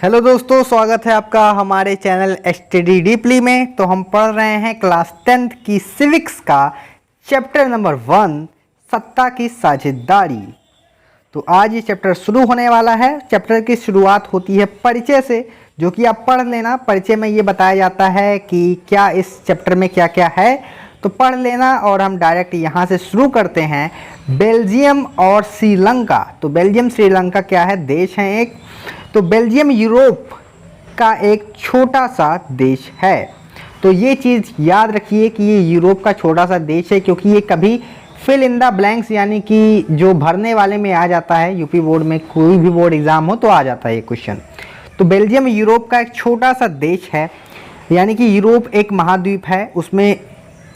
Hello दोस्तों, स्वागत है आपका हमारे चैनल स्टडी डीपली में। तो हम पढ़ रहे हैं क्लास 10th की सिविक्स का चैप्टर नंबर 1 सत्ता की साझेदारी। तो आज ये चैप्टर शुरू होने वाला है। चैप्टर की शुरुआत होती है परिचय से, जो कि आप पढ़ लेना। परिचय में ये बताया जाता है कि क्या इस चैप्टर में क्या क्या है, तो पढ़ लेना। और हम डायरेक्ट यहाँ से शुरू करते हैं। बेल्जियम और श्रीलंका। तो बेल्जियम श्रीलंका क्या है, देश हैं एक। तो बेल्जियम यूरोप का एक छोटा सा देश है। तो ये चीज़ याद रखिए कि ये यूरोप का छोटा सा देश है, क्योंकि ये कभी फिल इन द ब्लैंक्स यानी कि जो भरने वाले में आ जाता है। यूपी बोर्ड में कोई भी बोर्ड एग्ज़ाम हो तो आ जाता है ये क्वेश्चन। तो बेल्जियम यूरोप का एक छोटा सा देश है, यानी कि यूरोप एक महाद्वीप है, उसमें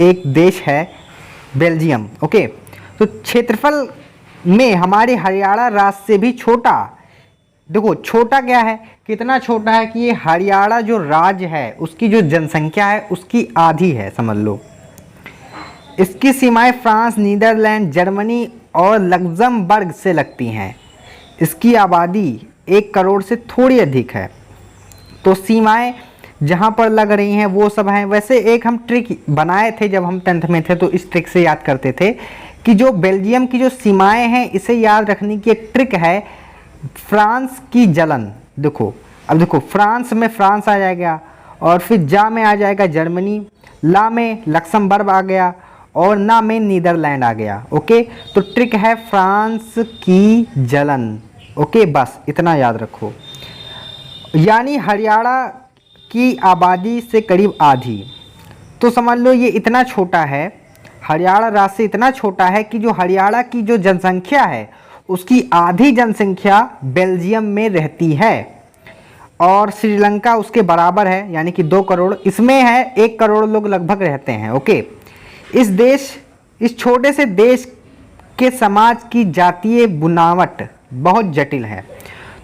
एक देश है बेल्जियम। ओके, तो क्षेत्रफल में हमारे हरियाणा राज्य से भी छोटा। देखो छोटा क्या है, कितना छोटा है कि ये हरियाणा जो राज्य है उसकी जो जनसंख्या है उसकी आधी है, समझ लो। इसकी सीमाएं फ्रांस, नीदरलैंड, जर्मनी और लग्जमबर्ग से लगती हैं। इसकी आबादी 1 करोड़ से थोड़ी अधिक है। तो सीमाएं जहाँ पर लग रही हैं वो सब हैं। वैसे एक हम ट्रिक बनाए थे जब हम 10th में थे, तो इस ट्रिक से याद करते थे कि जो बेल्जियम की जो सीमाएं हैं इसे याद रखने की एक ट्रिक है, फ्रांस की जलन। देखो अब देखो, फ्रांस में फ्रांस आ जाएगा, और फिर जा में आ जाएगा जर्मनी, ला में लक्समबर्ग आ गया, और ना में नीदरलैंड आ गया। ओके, तो ट्रिक है फ्रांस की जलन। ओके, बस इतना याद रखो। यानी हरियाणा की आबादी से करीब आधी। तो समझ लो ये इतना छोटा है, हरियाणा राज्य से इतना छोटा है कि जो हरियाणा की जो जनसंख्या है उसकी आधी जनसंख्या बेल्जियम में रहती है, और श्रीलंका उसके बराबर है, यानी कि 2 करोड़। इसमें है 1 करोड़ लोग लगभग रहते हैं। ओके, इस छोटे से देश के समाज की जातीय बुनावट बहुत जटिल है।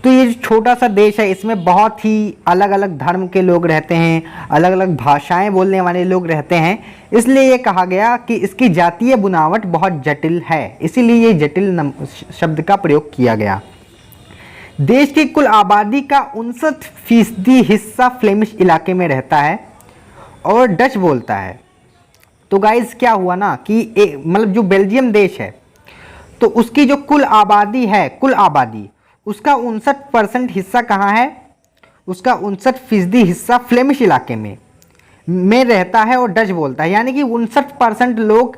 तो ये जो छोटा सा देश है इसमें बहुत ही अलग अलग धर्म के लोग रहते हैं, अलग अलग भाषाएं बोलने वाले लोग रहते हैं। इसलिए ये कहा गया कि इसकी जातीय बुनावट बहुत जटिल है, इसीलिए ये जटिल शब्द का प्रयोग किया गया। देश की कुल आबादी का 59% हिस्सा फ्लेमिश इलाके में रहता है और डच बोलता है। तो गाइज क्या हुआ ना कि मतलब जो बेल्जियम देश है तो उसकी जो कुल आबादी है, कुल आबादी उसका 59% हिस्सा कहाँ है, उसका 59% हिस्सा फ्लेमिश इलाके में रहता है और डच बोलता है। यानी कि 59% लोग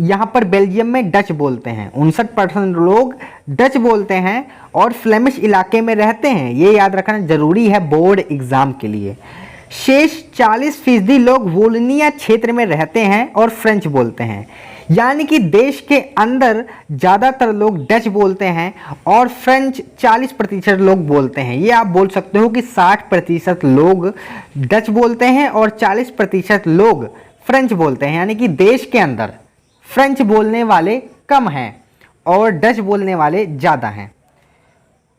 यहाँ पर बेल्जियम में डच बोलते हैं, 59% लोग डच बोलते हैं और फ्लेमिश इलाके में रहते हैं। ये याद रखना जरूरी है बोर्ड एग्जाम के लिए। शेष 40% लोग वोलोनिया क्षेत्र में रहते हैं और फ्रेंच बोलते हैं। यानी कि देश के अंदर ज़्यादातर लोग डच बोलते हैं और फ्रेंच 40% लोग बोलते हैं। ये आप बोल सकते हो कि 60% लोग डच बोलते हैं और 40% लोग फ्रेंच बोलते हैं। यानी कि देश के अंदर फ्रेंच बोलने वाले कम हैं और डच बोलने वाले ज़्यादा हैं।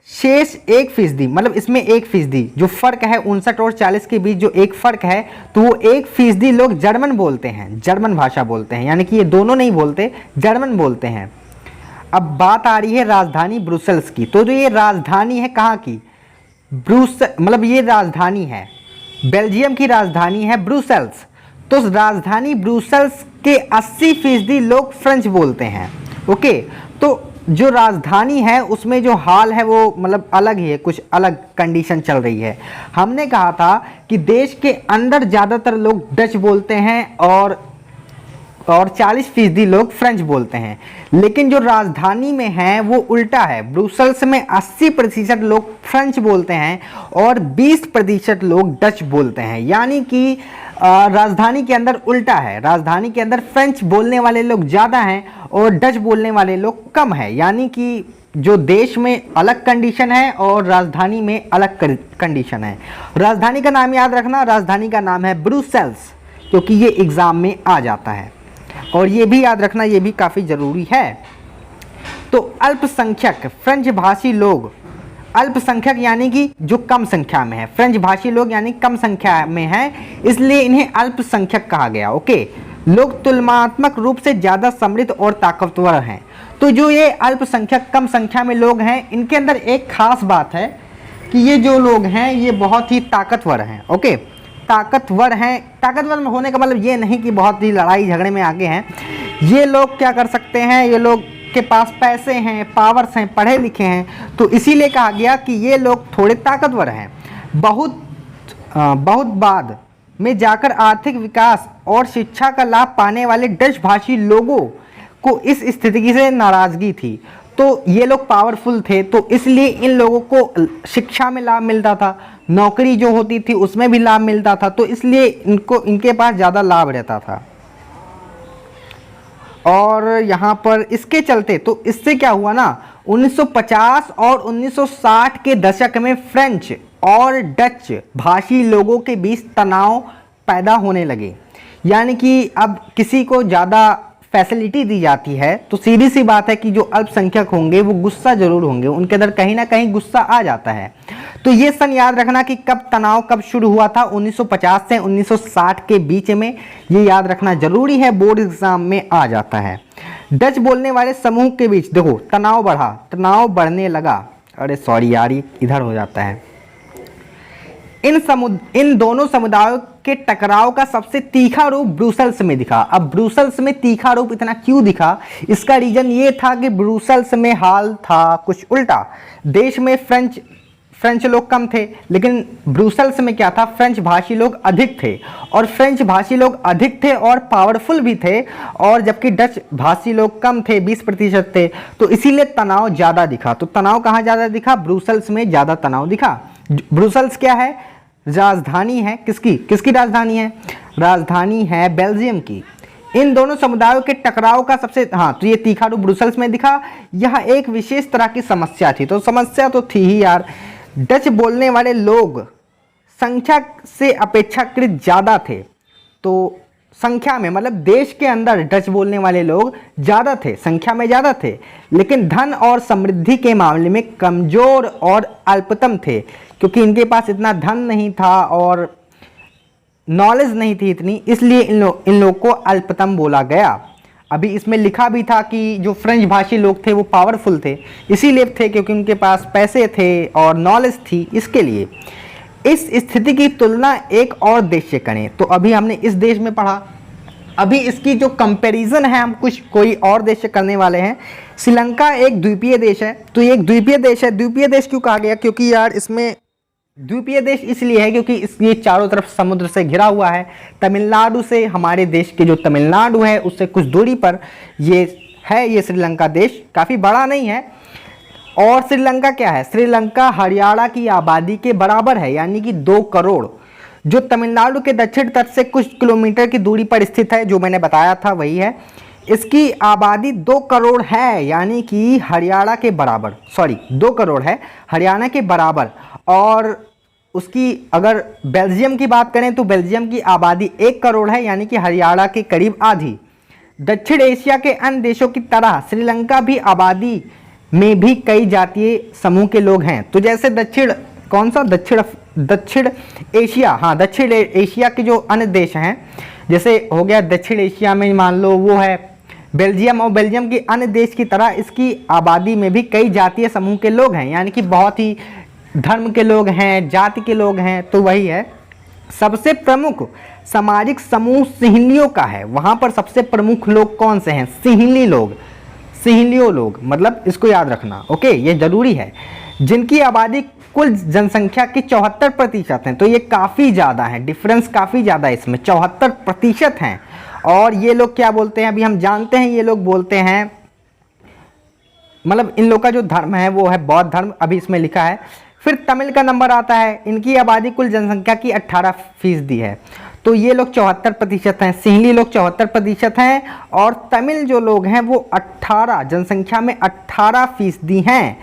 शेष 1%, मतलब इसमें 1% जो फ़र्क है 59 और 40 के बीच जो एक फ़र्क है, तो वो 1% लोग जर्मन बोलते हैं, जर्मन भाषा बोलते हैं। यानी कि ये दोनों नहीं बोलते, जर्मन बोलते हैं। अब बात आ रही है राजधानी ब्रुसेल्स की। तो जो ये राजधानी है कहाँ की, मतलब ये राजधानी है, बेल्जियम की राजधानी है ब्रुसेल्स। तो राजधानी ब्रुसेल्स के 80% लोग फ्रेंच बोलते हैं। ओके, तो जो राजधानी है उसमें जो हाल है वो मतलब अलग ही है, कुछ अलग कंडीशन चल रही है। हमने कहा था कि देश के अंदर ज़्यादातर लोग डच बोलते हैं और 40% लोग फ्रेंच बोलते हैं, लेकिन जो राजधानी में है वो उल्टा है। ब्रुसेल्स में 80% लोग फ्रेंच बोलते हैं और 20% लोग डच बोलते हैं। यानी कि राजधानी के अंदर उल्टा है, राजधानी के अंदर फ्रेंच बोलने वाले लोग ज़्यादा हैं और डच बोलने वाले लोग कम है। यानी कि जो देश में अलग कंडीशन है और राजधानी में अलग कंडीशन है। राजधानी का नाम याद रखना, राजधानी का नाम है ब्रुसेल्स, क्योंकि ये एग्ज़ाम में आ जाता है। और ये भी याद रखना, ये भी काफ़ी ज़रूरी है। तो अल्पसंख्यक फ्रेंच भाषी लोग, अल्पसंख्यक यानी कि जो कम संख्या में है, फ्रेंच भाषी लोग यानी कम संख्या में हैं, इसलिए इन्हें अल्पसंख्यक कहा गया। ओके, लोग तुलनात्मक रूप से ज़्यादा समृद्ध और ताकतवर हैं। तो जो ये अल्पसंख्यक कम संख्या में लोग हैं, इनके अंदर एक खास बात है कि ये जो लोग हैं ये बहुत ही ताकतवर हैं। ओके, ताकतवर हैं। ताकतवर होने का मतलब ये नहीं कि बहुत ही लड़ाई झगड़े में आगे हैं। ये लोग क्या कर सकते हैं, ये लोग के पास पैसे हैं, पावर्स हैं, पढ़े लिखे हैं, तो इसीलिए कहा गया कि ये लोग थोड़े ताकतवर हैं। बहुत बाद में जाकर आर्थिक विकास और शिक्षा का लाभ पाने वाले डच भाषी लोगों को इस स्थिति से नाराज़गी थी। तो ये लोग पावरफुल थे, तो इसलिए इन लोगों को शिक्षा में लाभ मिलता था, नौकरी जो होती थी उसमें भी लाभ मिलता था, तो इसलिए इनके पास ज़्यादा लाभ रहता था। और यहाँ पर इसके चलते तो इससे क्या हुआ ना, 1950 और 1960 के दशक में फ्रेंच और डच भाषी लोगों के बीच तनाव पैदा होने लगे। यानी कि अब किसी को ज़्यादा फैसिलिटी दी जाती है तो सीधी सी बात है कि जो अल्पसंख्यक होंगे वो गुस्सा जरूर होंगे, उनके अंदर कहीं ना कहीं गुस्सा आ जाता है। तो ये सन याद रखना कि कब तनाव कब शुरू हुआ था, 1950 से 1960 के बीच में, ये याद रखना जरूरी है, बोर्ड एग्जाम में आ जाता है। डच बोलने वाले समूह के बीच देखो तनाव बढ़ा, तनाव बढ़ने लगा, अरे सॉरी यार ये इधर हो जाता है। इन दोनों समुदायों के टकराव का सबसे तीखा रूप ब्रुसेल्स में दिखा। अब ब्रुसेल्स में तीखा रूप इतना क्यों दिखा, इसका रीजन ये था कि ब्रुसेल्स में हाल था कुछ उल्टा। देश में फ्रेंच लोग कम थे, लेकिन ब्रुसेल्स में क्या था, फ्रेंच भाषी लोग अधिक थे, और फ्रेंच भाषी लोग अधिक थे और पावरफुल भी थे, और जबकि डच भाषी लोग कम थे, 20% थे, तो इसीलिए तनाव ज़्यादा दिखा। तो तनाव कहाँ ज़्यादा दिखा, ब्रुसेल्स में ज़्यादा तनाव दिखा। ब्रुसेल्स क्या है, राजधानी है, किसकी राजधानी है, राजधानी है बेल्जियम की। इन दोनों समुदायों के टकराव का सबसे तो ये तीखा रूप ब्रुसेल्स में दिखा। यह एक विशेष तरह की समस्या थी, तो समस्या तो थी ही यार। डच बोलने वाले लोग संख्या से अपेक्षाकृत ज़्यादा थे, तो संख्या में मतलब देश के अंदर डच बोलने वाले लोग ज़्यादा थे, संख्या में ज़्यादा थे, लेकिन धन और समृद्धि के मामले में कमज़ोर और अल्पतम थे, क्योंकि इनके पास इतना धन नहीं था और नॉलेज नहीं थी इतनी, इसलिए इन लोग को अल्पतम बोला गया। अभी इसमें लिखा भी था कि जो फ्रेंच भाषी लोग थे वो पावरफुल थे, इसीलिए थे क्योंकि उनके पास पैसे थे और नॉलेज थी, इसके लिए। इस स्थिति की तुलना एक और देश से करें, तो अभी हमने इस देश में पढ़ा, अभी इसकी जो कंपैरिजन है हम कोई और देश से करने वाले हैं। श्रीलंका एक द्वीपीय देश है, तो ये एक द्वीपीय देश है। द्वीपीय देश क्यों कहा गया, क्योंकि यार इसमें द्वीपीय देश इसलिए है क्योंकि ये चारों तरफ समुद्र से घिरा हुआ है। तमिलनाडु से, हमारे देश के जो तमिलनाडु है उससे कुछ दूरी पर ये है, ये श्रीलंका देश काफ़ी बड़ा नहीं है। और श्रीलंका क्या है, श्रीलंका हरियाणा की आबादी के बराबर है, यानी कि 2 करोड़, जो तमिलनाडु के दक्षिण तट से कुछ किलोमीटर की दूरी पर स्थित है, जो मैंने बताया था वही है। इसकी आबादी 2 करोड़ है, यानी कि हरियाणा के बराबर, 2 करोड़ है हरियाणा के बराबर। और उसकी अगर बेल्जियम की बात करें तो बेल्जियम की आबादी 1 करोड़ है, यानी कि हरियाणा के करीब आधी। दक्षिण एशिया के अन्य देशों की तरह श्रीलंका भी आबादी में भी कई जातीय समूह के लोग हैं। तो जैसे दक्षिण एशिया, दक्षिण एशिया के जो अन्य देश हैं, जैसे हो गया दक्षिण एशिया में मान लो वो है बेल्जियम, और बेल्जियम की अन्य देश की तरह इसकी आबादी में भी कई जातीय समूह के लोग हैं, यानी कि बहुत ही धर्म के लोग हैं, जाति के लोग हैं, तो वही है। सबसे प्रमुख सामाजिक समूह सिंहलियों का है। वहाँ पर सबसे प्रमुख लोग कौन से हैं, सिंहलियों लोग, मतलब इसको याद रखना, ओके, ये जरूरी है। जिनकी आबादी कुल जनसंख्या की 74% हैं, तो ये काफ़ी ज़्यादा है, डिफरेंस काफ़ी ज़्यादा है इसमें, 74% हैं। और ये लोग क्या बोलते हैं, अभी हम जानते हैं, ये लोग बोलते हैं, मतलब इन लोग का जो धर्म है वो है बौद्ध धर्म, अभी इसमें लिखा है। फिर तमिल का नंबर आता है, इनकी आबादी कुल जनसंख्या की 18% है, तो ये लोग 74% हैं, सिंहली लोग 74% हैं, और तमिल जो लोग हैं वो 18 जनसंख्या में 18% हैं।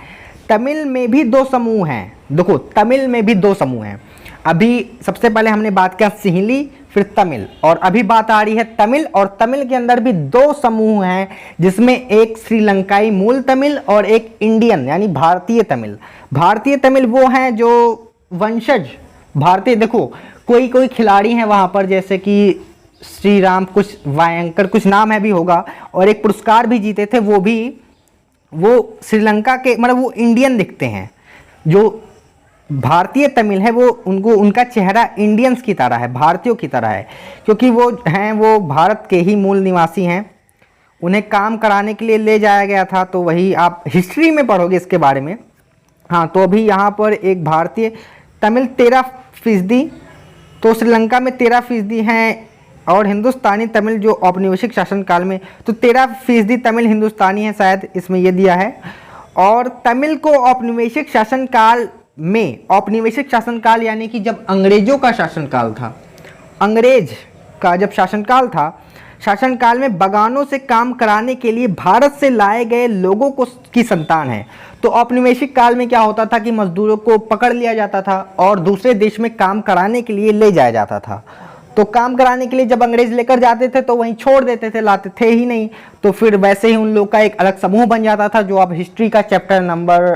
तमिल में भी 2 समूह हैं, देखो तमिल में भी 2 समूह हैं। अभी सबसे पहले हमने बात किया सिंहली, फिर तमिल, और अभी बात आ रही है तमिल, और तमिल के अंदर भी 2 समूह हैं, जिसमें एक श्रीलंकाई मूल तमिल और एक इंडियन यानी भारतीय तमिल। भारतीय तमिल वो हैं जो वंशज भारतीय, देखो कोई खिलाड़ी हैं वहाँ पर, जैसे कि श्री राम कुछ वायंकर कुछ नाम है भी होगा, और एक पुरस्कार भी जीते थे, वो श्रीलंका के, मतलब वो इंडियन दिखते हैं, जो भारतीय तमिल है वो उनका चेहरा इंडियंस की तरह है, भारतीयों की तरह है, क्योंकि वो भारत के ही मूल निवासी हैं। उन्हें काम कराने के लिए ले जाया गया था, तो वही आप हिस्ट्री में पढ़ोगे इसके बारे में। हाँ, तो अभी यहाँ पर एक भारतीय तमिल 13%, तो श्रीलंका में 13% हैं, और हिंदुस्तानी तमिल जो औपनिवेशिक शासनकाल में, तो 13% तमिल हिंदुस्तानी है, शायद इसमें ये दिया है। और तमिल को औपनिवेशिक शासनकाल में, औपनिवेशिक शासनकाल यानी कि जब अंग्रेजों का शासनकाल था, अंग्रेज का जब शासनकाल था, शासनकाल में बगानों से काम कराने के लिए भारत से लाए गए लोगों की संतान है। तो औपनिवेशिक काल में क्या होता था कि मजदूरों को पकड़ लिया जाता था और दूसरे देश में काम कराने के लिए ले जाया जाता था। तो काम कराने के लिए जब अंग्रेज लेकर जाते थे तो वहीं छोड़ देते थे, लाते थे ही नहीं। तो फिर वैसे ही उन लोग का एक अलग समूह बन जाता था, जो आप हिस्ट्री का चैप्टर नंबर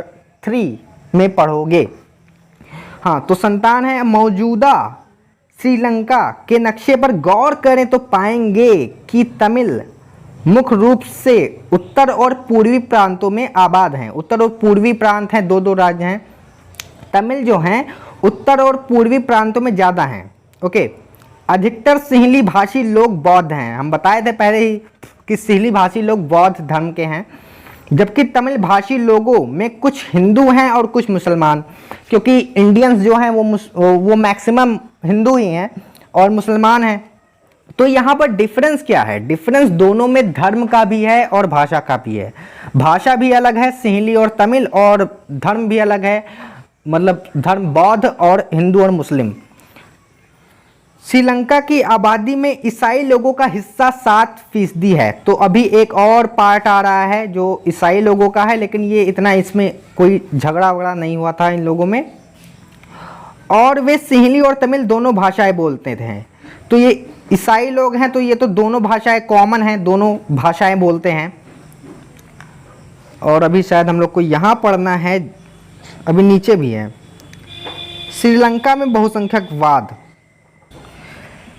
3 में पढ़ोगे। हाँ, तो संतान है। मौजूदा श्रीलंका के नक्शे पर गौर करें तो पाएंगे कि तमिल मुख्य रूप से उत्तर और पूर्वी प्रांतों में आबाद हैं। उत्तर और पूर्वी प्रांत हैं, दो राज्य हैं। तमिल जो हैं उत्तर और पूर्वी प्रांतों में ज़्यादा हैं। ओके, अधिकतर सिंहली भाषी लोग बौद्ध हैं। हम बताए थे पहले ही कि सिंहली भाषी लोग बौद्ध धर्म के हैं, जबकि तमिल भाषी लोगों में कुछ हिंदू हैं और कुछ मुसलमान, क्योंकि इंडियंस जो हैं वो मैक्सिमम हिंदू ही हैं और मुसलमान हैं। तो यहाँ पर डिफरेंस क्या है? डिफरेंस दोनों में धर्म का भी है और भाषा का भी है। भाषा भी अलग है सिंहली और तमिल, और धर्म भी अलग है, मतलब धर्म बौद्ध और हिंदू और मुस्लिम। श्रीलंका की आबादी में ईसाई लोगों का हिस्सा 7% है। तो अभी एक और पार्ट आ रहा है जो ईसाई लोगों का है, लेकिन ये इतना, इसमें कोई झगड़ा वगड़ा नहीं हुआ था इन लोगों में। और वे सिंहली और तमिल दोनों भाषाएं बोलते थे। तो ये ईसाई लोग हैं, तो ये तो दोनों भाषाएं कॉमन हैं, दोनों भाषाएं बोलते हैं। और अभी शायद हम लोग को यहाँ पढ़ना है, अभी नीचे भी है, श्रीलंका में बहुसंख्यकवाद।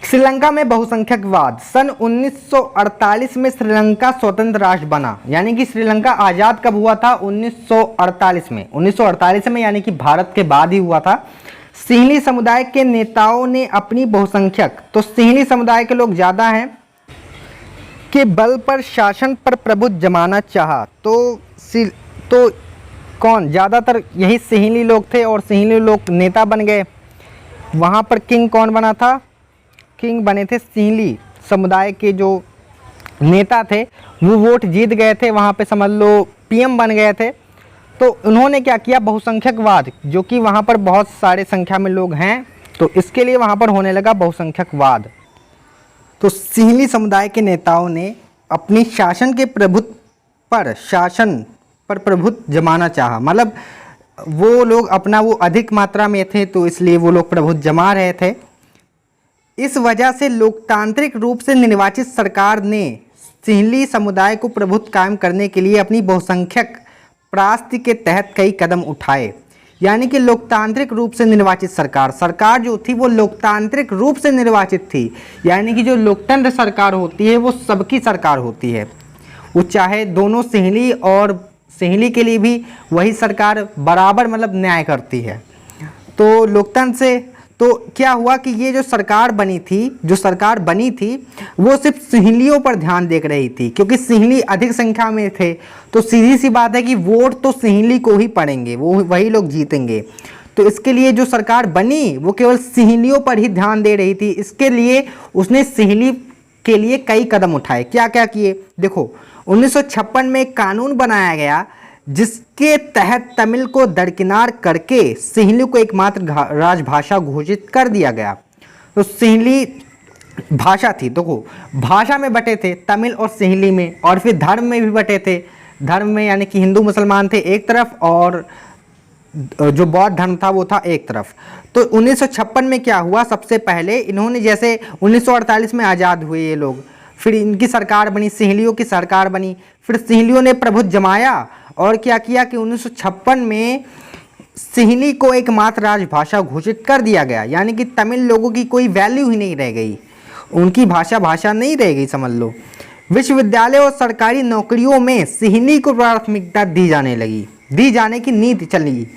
श्रीलंका में बहुसंख्यकवाद। सन 1948 में श्रीलंका स्वतंत्र राष्ट्र बना, यानी कि श्रीलंका आज़ाद कब हुआ था? 1948 में। 1948 में यानी कि भारत के बाद ही हुआ था। सिंहली समुदाय के नेताओं ने अपनी बहुसंख्यक, तो सिंहली समुदाय के लोग ज़्यादा हैं, के बल पर शासन पर प्रभुत्व जमाना चाहा। तो कौन? ज़्यादातर यही सिंहली लोग थे और सिंहली लोग नेता बन गए। वहाँ पर किंग कौन बना था? किंग बने थे सिंहली समुदाय के जो नेता थे, वो वोट जीत गए थे, वहाँ पे समझ लो पीएम बन गए थे। तो उन्होंने क्या किया? बहुसंख्यकवाद, जो कि वहाँ पर बहुत सारे संख्या में लोग हैं, तो इसके लिए वहाँ पर होने लगा बहुसंख्यकवाद। तो सिंहली समुदाय के नेताओं ने अपनी शासन पर प्रभुत्व जमाना चाहा, मतलब वो लोग अपना वो अधिक मात्रा में थे, तो इसलिए वो लोग प्रभुत्व जमा रहे थे। इस वजह से लोकतांत्रिक रूप से निर्वाचित सरकार ने सिंहली समुदाय को प्रभुत्व कायम करने के लिए अपनी बहुसंख्यक प्रास्ति के तहत कई कदम उठाए। यानी कि लोकतांत्रिक रूप से निर्वाचित सरकार जो थी वो लोकतांत्रिक रूप से निर्वाचित थी। यानी कि जो लोकतंत्र सरकार होती है वो सबकी सरकार होती है, वो चाहे दोनों सिंहली और सिंहली के लिए भी वही सरकार बराबर मतलब न्याय करती है। तो लोकतंत्र से तो क्या हुआ कि ये जो सरकार बनी थी वो सिर्फ सिंहलियों पर ध्यान दे रही थी, क्योंकि सिंहली अधिक संख्या में थे। तो सीधी सी बात है कि वोट तो सिंहली को ही पड़ेंगे, वही लोग जीतेंगे। तो इसके लिए जो सरकार बनी वो केवल सिंहलियों पर ही ध्यान दे रही थी। इसके लिए उसने सिंहली के लिए कई कदम उठाए। क्या क्या किए? देखो, 1956 में एक कानून बनाया गया जिसके तहत तमिल को दरकिनार करके सिंहली को एकमात्र राजभाषा घोषित कर दिया गया। तो सिंहली भाषा थी, देखो भाषा में बटे थे तमिल और सिंहली में, और फिर धर्म में भी बटे थे। धर्म में यानी कि हिंदू मुसलमान थे एक तरफ और जो बौद्ध धर्म था वो था एक तरफ। तो 1956 में क्या हुआ? सबसे पहले इन्होंने, जैसे 1948 में आज़ाद हुए ये लोग, फिर इनकी सरकार बनी, सिंहलियों की सरकार बनी। फिर सिंहलियों ने प्रभुत्व जमाया और क्या किया कि 1956 में सिंहली को एकमात्र राजभाषा घोषित कर दिया गया। यानी कि तमिल लोगों की कोई वैल्यू ही नहीं रह गई, उनकी भाषा नहीं रह गई, समझ लो। विश्वविद्यालय और सरकारी नौकरियों में सिंहली को प्राथमिकता दी जाने लगी। दी जाने की नीति चली।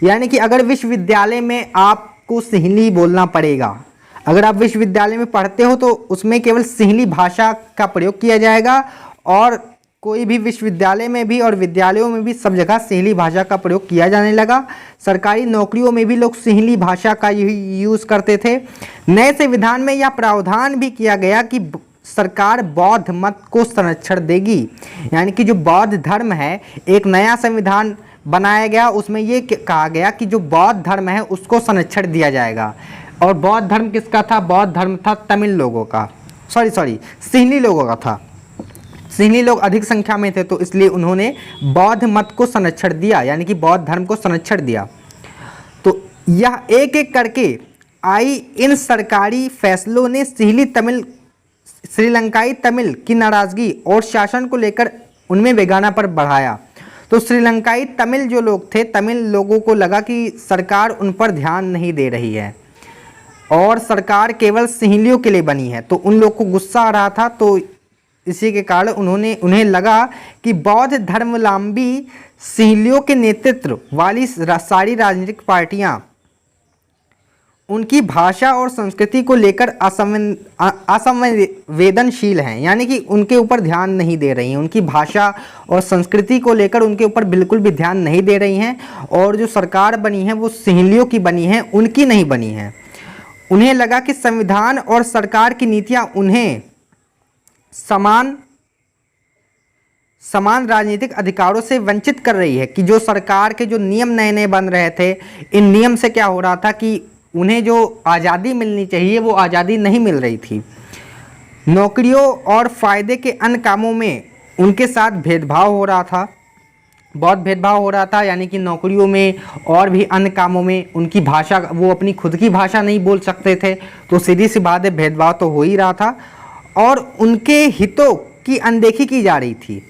यानी कि अगर विश्वविद्यालय में आपको सिंहली बोलना पड़ेगा, अगर आप विश्वविद्यालय में पढ़ते हो तो उसमें केवल सिंहली भाषा का प्रयोग किया जाएगा, और कोई भी विश्वविद्यालय में भी और विद्यालयों में भी सब जगह सिंहली भाषा का प्रयोग किया जाने लगा। सरकारी नौकरियों में भी लोग सिंहली भाषा का यूज़ करते थे। नए संविधान में यह प्रावधान भी किया गया कि सरकार बौद्ध मत को संरक्षण देगी। यानी कि जो बौद्ध धर्म है, एक नया संविधान बनाया गया, उसमें ये कहा गया कि जो बौद्ध धर्म है उसको संरक्षण दिया जाएगा। और बौद्ध धर्म किसका था? बौद्ध धर्म था तमिल लोगों का, सिंहली लोगों का था। सिंहली लोग अधिक संख्या में थे, तो इसलिए उन्होंने बौद्ध मत को संरक्षण दिया, यानी कि बौद्ध धर्म को संरक्षण दिया। तो यह एक एक करके आई इन सरकारी फैसलों ने श्रीलंकाई तमिल की नाराजगी और शासन को लेकर उनमें बेगाना पर बढ़ाया। तो श्रीलंकाई तमिल जो लोग थे, तमिल लोगों को लगा कि सरकार उन पर ध्यान नहीं दे रही है और सरकार केवल सिंहलियों के लिए बनी है, तो उन लोग को गुस्सा आ रहा था। तो इसी के कारण उन्हें लगा कि बौद्ध धर्मावलंबी सिंहलियों के नेतृत्व वाली सारी राजनीतिक पार्टियां उनकी भाषा और संस्कृति को लेकर असंवेदनशील हैं, यानी कि उनके ऊपर ध्यान नहीं दे रही हैं, उनकी भाषा और संस्कृति को लेकर उनके ऊपर बिल्कुल भी ध्यान नहीं दे रही हैं। और जो सरकार बनी है वो सिंहलियों की बनी है, उनकी नहीं बनी है। उन्हें लगा कि संविधान और सरकार की नीतियां उन्हें समान राजनीतिक अधिकारों से वंचित कर रही है। कि जो सरकार के जो नियम नए नए बन रहे थे, इन नियम से क्या हो रहा था कि उन्हें जो आज़ादी मिलनी चाहिए वो आज़ादी नहीं मिल रही थी। नौकरियों और फ़ायदे के अन्य कामों में उनके साथ भेदभाव हो रहा था, बहुत भेदभाव हो रहा था। यानी कि नौकरियों में और भी अन्य कामों में उनकी भाषा, वो अपनी खुद की भाषा नहीं बोल सकते थे, तो सीधी सी बात है भेदभाव तो हो ही रहा था और उनके हितों की अनदेखी की जा रही थी।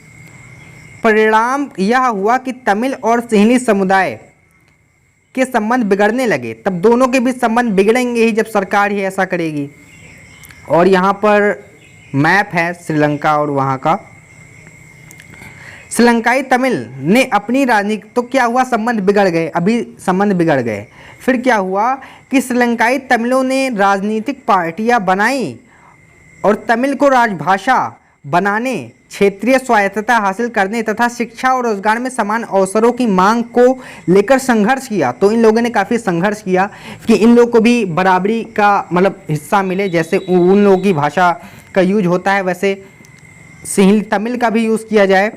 परिणाम यह हुआ कि तमिल और सिंहली समुदाय के संबंध बिगड़ने लगे। तब दोनों के बीच संबंध बिगड़ेंगे ही जब सरकार ही ऐसा करेगी। और यहाँ पर मैप है श्रीलंका और वहाँ का। श्रीलंकाई तमिल ने अपनी राजनीति, तो क्या हुआ, संबंध बिगड़ गए, अभी संबंध बिगड़ गए। फिर क्या हुआ कि श्रीलंकाई तमिलों ने राजनीतिक पार्टियां बनाई और तमिल को राजभाषा बनाने, क्षेत्रीय स्वायत्तता हासिल करने तथा शिक्षा और रोजगार में समान अवसरों की मांग को लेकर संघर्ष किया। तो इन लोगों ने काफ़ी संघर्ष किया कि इन लोगों को भी बराबरी का मतलब हिस्सा मिले। जैसे उन लोगों की भाषा का यूज होता है वैसे सिंहली तमिल का भी यूज़ किया जाए।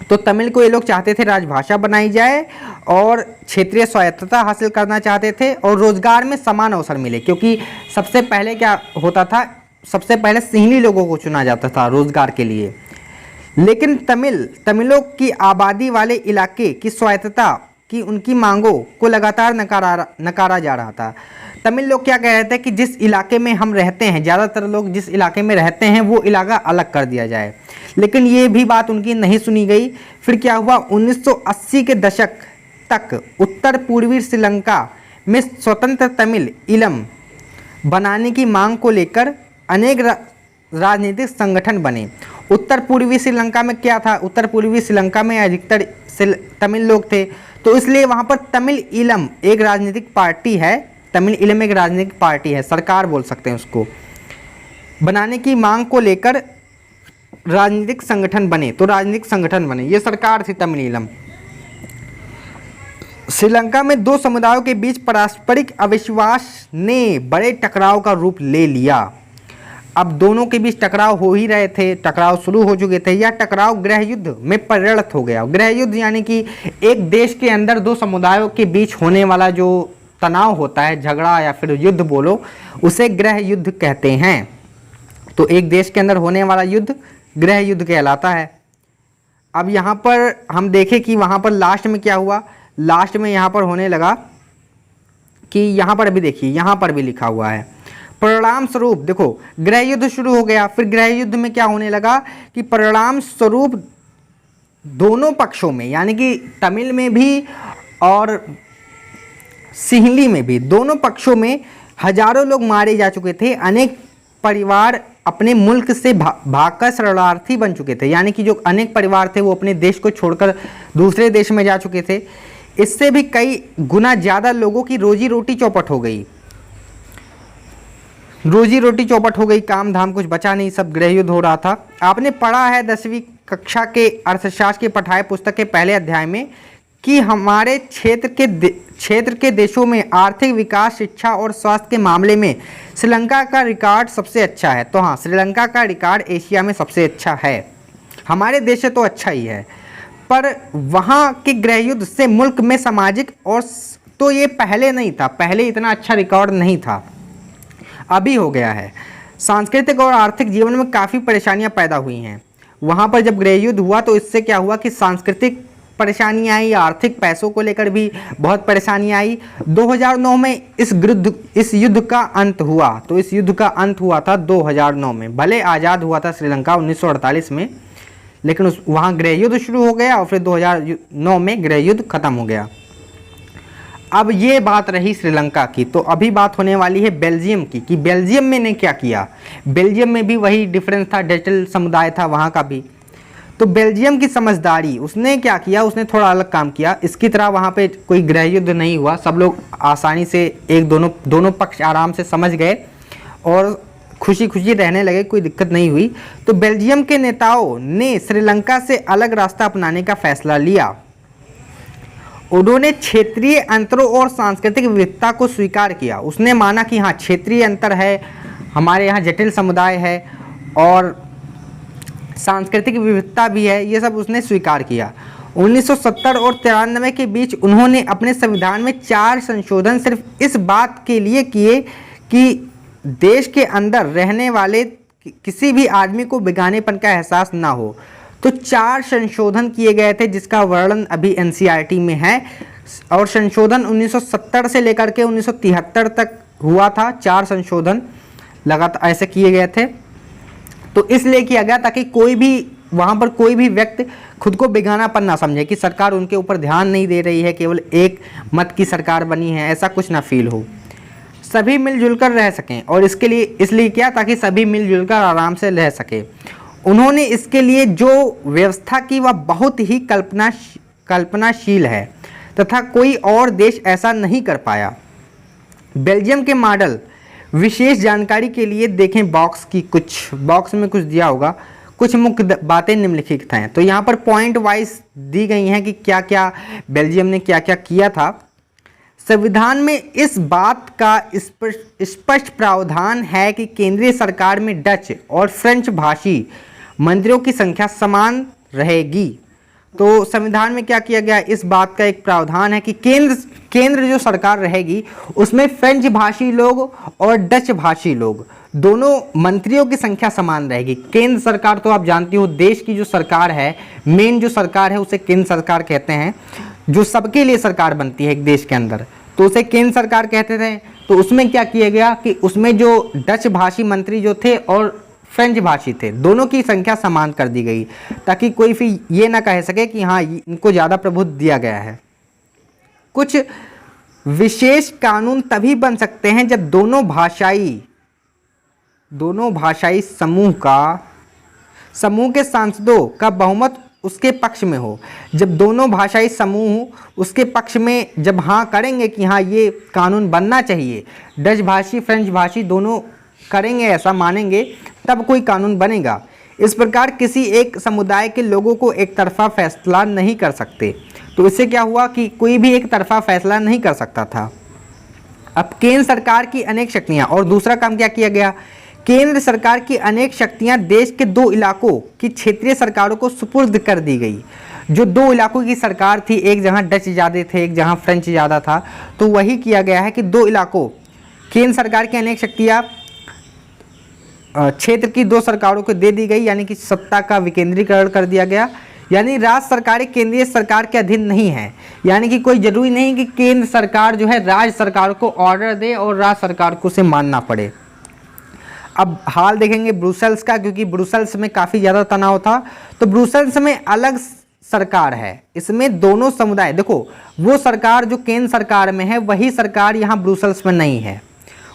तो तमिल को ये लोग चाहते थे राजभाषा बनाई जाए और क्षेत्रीय स्वायत्तता हासिल करना चाहते थे और रोजगार में समान अवसर मिले। क्योंकि सबसे पहले क्या होता था, सबसे पहले सिंहली लोगों को चुना जाता था रोजगार के लिए। लेकिन तमिलों की आबादी वाले इलाके की स्वायत्तता की उनकी मांगों को लगातार नकारा जा रहा था। तमिल लोग क्या कह रहे थे कि जिस इलाके में हम रहते हैं, ज़्यादातर लोग जिस इलाके में रहते हैं वो इलाका अलग कर दिया जाए। लेकिन ये भी बात उनकी नहीं सुनी गई। फिर क्या हुआ, 1980 के दशक तक उत्तर पूर्वी श्रीलंका में स्वतंत्र तमिल इलम बनाने की मांग को लेकर अनेक राजनीतिक संगठन बने। उत्तर पूर्वी श्रीलंका में क्या था, उत्तर पूर्वी श्रीलंका में अधिकतर तमिल लोग थे, तो इसलिए वहाँ पर तमिल इलम एक राजनीतिक पार्टी है, तमिल इलम एक राजनीतिक पार्टी है, सरकार बोल सकते हैं उसको, बनाने की मांग को लेकर राजनीतिक संगठन बने। तो राजनीतिक संगठन बने, ये सरकार थी तमिल इलम। श्रीलंका में दो समुदायों के बीच पारस्परिक अविश्वास ने बड़े टकराव का रूप ले लिया। अब दोनों के बीच टकराव हो ही रहे थे, टकराव शुरू हो चुके थे। यह टकराव गृह युद्ध में परिणत हो गया। गृह युद्ध यानी कि एक देश के अंदर दो समुदायों के बीच होने वाला जो तनाव होता है, झगड़ा या फिर युद्ध बोलो, उसे गृह युद्ध कहते हैं। तो एक देश के अंदर होने वाला युद्ध गृह युद्ध कहलाता है। अब यहाँ पर हम देखें कि वहाँ पर लास्ट में क्या हुआ, लास्ट में यहाँ पर होने लगा कि यहाँ पर अभी देखिए, यहाँ पर भी लिखा हुआ है परिणाम स्वरूप। देखो गृह युद्ध शुरू हो गया, फिर गृह युद्ध में क्या होने लगा कि परिणाम स्वरूप दोनों पक्षों में, यानी कि तमिल में भी और सिंहली में भी, दोनों पक्षों में हजारों लोग मारे जा चुके थे। अनेक परिवार अपने मुल्क से भागकर शरणार्थी बन चुके थे, यानी कि जो अनेक परिवार थे वो अपने देश को छोड़कर दूसरे देश में जा चुके थे। इससे भी कई गुना ज़्यादा लोगों की रोजी रोटी चौपट हो गई, काम धाम कुछ बचा नहीं, सब गृह युद्ध हो रहा था। आपने पढ़ा है 10वीं कक्षा के अर्थशास्त्र की पठाए पुस्तक के पहले अध्याय में कि हमारे क्षेत्र के देशों में आर्थिक विकास, शिक्षा और स्वास्थ्य के मामले में श्रीलंका का रिकॉर्ड सबसे अच्छा है। तो हाँ, श्रीलंका का रिकॉर्ड एशिया में सबसे अच्छा है। हमारे देश से तो अच्छा ही है, पर वहाँ के गृह युद्ध से मुल्क में सामाजिक और तो ये पहले नहीं था, पहले इतना अच्छा रिकॉर्ड नहीं था, अभी हो गया है। सांस्कृतिक और आर्थिक जीवन में काफ़ी परेशानियां पैदा हुई हैं। वहाँ पर जब गृह युद्ध हुआ तो इससे क्या हुआ कि सांस्कृतिक परेशानी आई, आर्थिक पैसों को लेकर भी बहुत परेशानी आई। 2009 में इस युद्ध का अंत हुआ। तो इस युद्ध का अंत हुआ था 2009 में। भले आज़ाद हुआ था श्रीलंका 1948 में, लेकिन वहाँ गृह युद्ध शुरू हो गया और फिर 2009 में गृह युद्ध खत्म हो गया। अब ये बात रही श्रीलंका की, तो अभी बात होने वाली है बेल्जियम की कि बेल्जियम में ने क्या किया। बेल्जियम में भी वही डिफरेंस था, डिजिटल समुदाय था वहाँ का भी। तो बेल्जियम की समझदारी, उसने क्या किया, उसने थोड़ा अलग काम किया। इसकी तरह वहाँ पे कोई गृह युद्ध नहीं हुआ, सब लोग आसानी से दोनों पक्ष आराम से समझ गए और खुशी खुशी रहने लगे, कोई दिक्कत नहीं हुई। तो बेल्जियम के नेताओं ने श्रीलंका से अलग रास्ता अपनाने का फैसला लिया। उन्होंने क्षेत्रीय अंतरों और सांस्कृतिक विविधता को स्वीकार किया। उसने माना कि हाँ, क्षेत्रीय अंतर है, हमारे यहाँ जटिल समुदाय है और सांस्कृतिक विविधता भी है, ये सब उसने स्वीकार किया। 1970 और 93 के बीच उन्होंने अपने संविधान में 4 संशोधन सिर्फ इस बात के लिए किए कि देश के अंदर रहने वाले किसी भी आदमी को बेगानेपन का एहसास ना हो। तो 4 संशोधन किए गए थे जिसका वर्णन अभी एनसीईआरटी में है, और संशोधन 1970 से लेकर के 1973 तक हुआ था। 4 संशोधन लगातार ऐसे किए गए थे। तो इसलिए किया गया ताकि कोई भी वहाँ पर कोई भी व्यक्ति खुद को बेगानापन ना समझे कि सरकार उनके ऊपर ध्यान नहीं दे रही है, केवल एक मत की सरकार बनी है, ऐसा कुछ ना फील हो। सभी मिलजुल कर रह सकें, और इसलिए क्या, ताकि सभी मिलजुल कर आराम से रह सके। उन्होंने इसके लिए जो व्यवस्था की वह बहुत ही कल्पनाशील है तथा कोई और देश ऐसा नहीं कर पाया। बेल्जियम के मॉडल विशेष जानकारी के लिए देखें बॉक्स में कुछ दिया होगा, कुछ मुख्य बातें निम्नलिखित हैं। तो यहाँ पर पॉइंट वाइज दी गई हैं कि क्या क्या बेल्जियम ने क्या क्या किया था। संविधान में इस बात का स्पष्ट प्रावधान है कि केंद्रीय सरकार में डच और फ्रेंच भाषी मंत्रियों की संख्या समान रहेगी। तो संविधान में क्या किया गया, इस बात का एक प्रावधान है कि केंद्र जो सरकार रहेगी उसमें फ्रेंच भाषी लोग और डच भाषी लोग दोनों मंत्रियों की संख्या समान रहेगी। केंद्र सरकार तो आप जानती हो, देश की जो सरकार है, मेन जो सरकार है उसे केंद्र सरकार कहते हैं, जो सबके लिए सरकार बनती है एक देश के अंदर, तो उसे केंद्र सरकार कहते थे। तो उसमें क्या किया गया कि उसमें जो डच भाषी मंत्री जो थे और फ्रेंच भाषी थे, दोनों की संख्या समान कर दी गई, ताकि कोई फिर ये ना कह सके कि हाँ इनको ज़्यादा प्रभुत्व दिया गया है। कुछ विशेष कानून तभी बन सकते हैं जब दोनों भाषाई समूह के सांसदों का बहुमत उसके पक्ष में हो। जब दोनों भाषाई समूह उसके पक्ष में जब हाँ करेंगे कि हाँ ये कानून बनना चाहिए, डच भाषी फ्रेंच भाषी दोनों करेंगे, ऐसा मानेंगे, तब कोई कानून बनेगा। इस प्रकार किसी एक समुदाय के लोगों को एक तरफा फैसला नहीं कर सकते। तो इससे क्या हुआ कि कोई भी एक तरफा फैसला नहीं कर सकता था। अब केंद्र सरकार की अनेक शक्तियां, और दूसरा काम क्या किया गया, केंद्र सरकार की अनेक शक्तियां देश के 2 इलाकों की क्षेत्रीय सरकारों को सुपुर्द कर दी गई। जो 2 इलाकों की सरकार थी, एक जहां डच ज़्यादा थे, एक जहां फ्रेंच ज़्यादा था, तो वही किया गया है कि 2 इलाकों केंद्र सरकार की अनेक शक्तियां क्षेत्र की 2 सरकारों को दे दी गई, यानी कि सत्ता का विकेंद्रीकरण कर दिया गया। यानी राज्य सरकारें केंद्रीय सरकार के अधीन नहीं है, यानी कि कोई जरूरी नहीं कि केंद्र सरकार जो है राज्य सरकार को ऑर्डर दे और राज्य सरकार को उसे मानना पड़े। अब हाल देखेंगे ब्रुसेल्स का, क्योंकि ब्रुसेल्स में काफ़ी ज़्यादा तनाव था। तो ब्रुसेल्स में अलग सरकार है, इसमें दोनों समुदाय, देखो वो सरकार जो केंद्र सरकार में है वही सरकार यहाँ ब्रुसेल्स में नहीं है,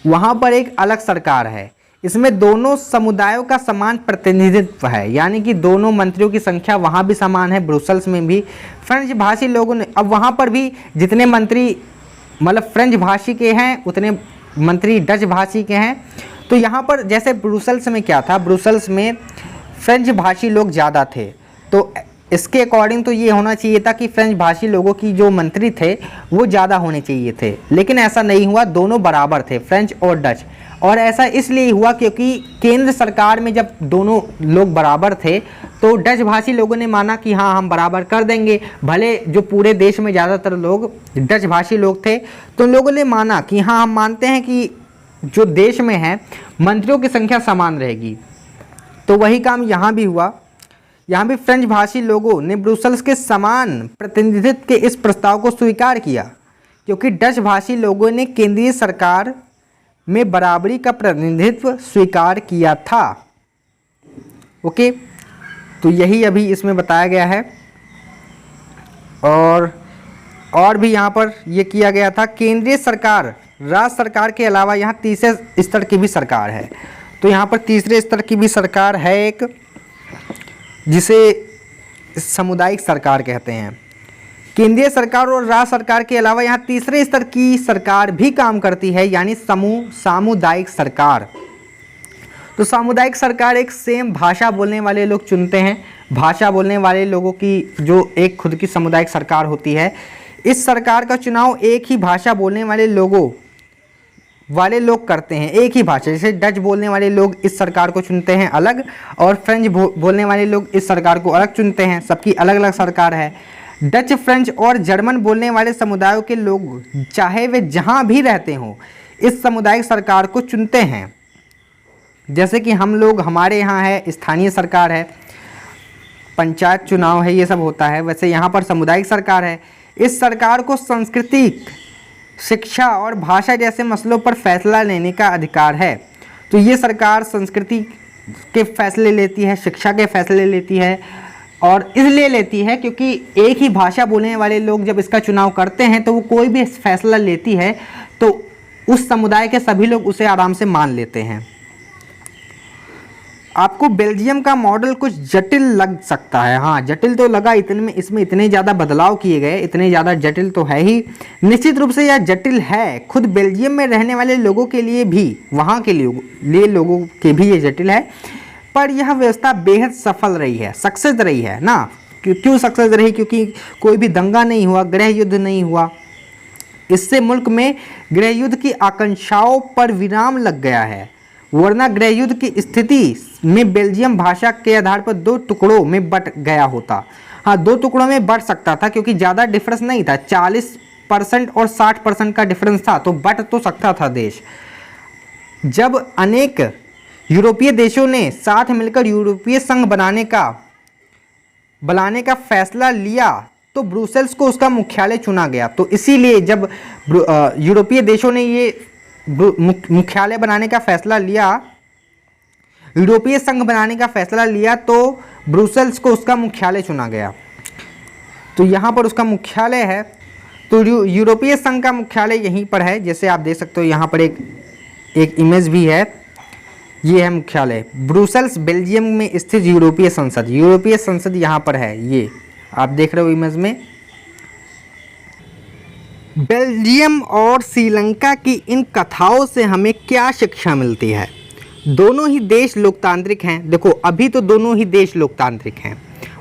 वहाँ पर एक अलग सरकार है। इसमें दोनों समुदायों का समान प्रतिनिधित्व है, यानी कि दोनों मंत्रियों की संख्या वहाँ भी समान है, ब्रुसेल्स में भी। फ्रेंच भाषी लोगों ने, अब वहाँ पर भी जितने मंत्री मतलब फ्रेंच भाषी के हैं उतने मंत्री डच भाषी के हैं। तो यहाँ पर जैसे ब्रुसेल्स में क्या था, ब्रुसेल्स में फ्रेंच भाषी लोग ज़्यादा थे, तो इसके अकॉर्डिंग तो ये होना चाहिए था कि फ्रेंच भाषी लोगों की जो मंत्री थे वो ज़्यादा होने चाहिए थे, लेकिन ऐसा नहीं हुआ, दोनों बराबर थे, फ्रेंच और डच। और ऐसा इसलिए हुआ क्योंकि केंद्र सरकार में जब दोनों लोग बराबर थे तो डच भाषी लोगों ने माना कि हाँ हम बराबर कर देंगे। भले जो पूरे देश में ज़्यादातर लोग डच भाषी लोग थे, तो लोगों ने माना कि हाँ हम मानते हैं कि जो देश में है मंत्रियों की संख्या समान रहेगी। तो वही काम यहाँ भी हुआ। यहाँ भी फ्रेंच भाषी लोगों ने ब्रुसेल्स के समान प्रतिनिधित्व के इस प्रस्ताव को स्वीकार किया, क्योंकि डच भाषी लोगों ने केंद्रीय सरकार में बराबरी का प्रतिनिधित्व स्वीकार किया था। ओके, तो यही अभी इसमें बताया गया है। और भी यहाँ पर ये किया गया था, केंद्रीय सरकार राज्य सरकार के अलावा यहाँ तीसरे स्तर की भी सरकार है। तो यहाँ पर तीसरे स्तर की भी सरकार है एक, जिसे सामुदायिक सरकार कहते हैं। केंद्रीय सरकार और राज्य सरकार के अलावा यहाँ तीसरे स्तर की सरकार भी काम करती है, यानी सामुदायिक सरकार। तो सामुदायिक सरकार एक सेम भाषा बोलने वाले लोग चुनते हैं, भाषा बोलने वाले लोगों की जो एक खुद की सामुदायिक सरकार होती है। इस सरकार का चुनाव एक ही भाषा बोलने वाले लोग करते हैं, एक ही भाषा। जैसे डच बोलने वाले लोग इस सरकार को चुनते हैं अलग, और फ्रेंच बोलने वाले लोग इस सरकार को अलग चुनते हैं, सबकी अलग अलग सरकार है। डच, फ्रेंच और जर्मन बोलने वाले समुदायों के लोग चाहे वे जहाँ भी रहते हों इस सामुदायिक सरकार को चुनते हैं। जैसे कि हम लोग, हमारे यहाँ है स्थानीय सरकार है, पंचायत चुनाव है, ये सब होता है, वैसे यहाँ पर सामुदायिक सरकार है। इस सरकार को सांस्कृतिक, शिक्षा और भाषा जैसे मसलों पर फैसला लेने का अधिकार है। तो ये सरकार संस्कृति के फैसले लेती है, शिक्षा के फैसले लेती है, और इसलिए लेती है क्योंकि एक ही भाषा बोलने वाले लोग जब इसका चुनाव करते हैं तो वो कोई भी फैसला लेती है तो उस समुदाय के सभी लोग उसे आराम से मान लेते हैं। आपको बेल्जियम का मॉडल कुछ जटिल लग सकता है, हाँ जटिल तो लगा, इसमें इतने ज़्यादा बदलाव किए गए, इतने ज़्यादा जटिल तो है ही। निश्चित रूप से यह जटिल है, खुद बेल्जियम में रहने वाले लोगों के लिए भी, वहाँ के लिए लोगों के भी ये जटिल है, पर यह व्यवस्था बेहद सफल रही है, सक्सेस रही है ना। क्यों सक्सेस रही? क्योंकि कोई भी दंगा नहीं हुआ, गृह युद्ध नहीं हुआ। इससे मुल्क में गृह युद्ध की आकांक्षाओं पर विराम लग गया है, वरना गृह युद्ध की स्थिति में बेल्जियम भाषा के आधार पर 2 टुकड़ों में बट गया होता। हाँ, 2 टुकड़ों में बट सकता था क्योंकि ज़्यादा डिफरेंस नहीं था, 40% और 60% का डिफरेंस था, तो बट तो सकता था देश। जब अनेक यूरोपीय देशों ने साथ मिलकर यूरोपीय संघ बनाने का फैसला लिया तो ब्रुसेल्स को उसका मुख्यालय चुना गया। तो इसीलिए जब यूरोपीय देशों ने ये मुख्यालय बनाने का फैसला लिया, यूरोपीय संघ बनाने का फैसला लिया, तो ब्रुसेल्स को उसका मुख्यालय चुना गया। तो यहाँ पर उसका मुख्यालय है, तो यूरोपीय संघ का मुख्यालय यहीं पर है। जैसे आप देख सकते हो यहाँ पर एक इमेज भी है, ये है मुख्यालय ब्रुसेल्स, बेल्जियम में स्थित यूरोपीय संसद। यूरोपीय संसद यहाँ पर है, ये आप देख रहे हो इमेज में। बेल्जियम और श्रीलंका की इन कथाओं से हमें क्या शिक्षा मिलती है? दोनों ही देश लोकतांत्रिक हैं। देखो अभी तो दोनों ही देश लोकतांत्रिक हैं,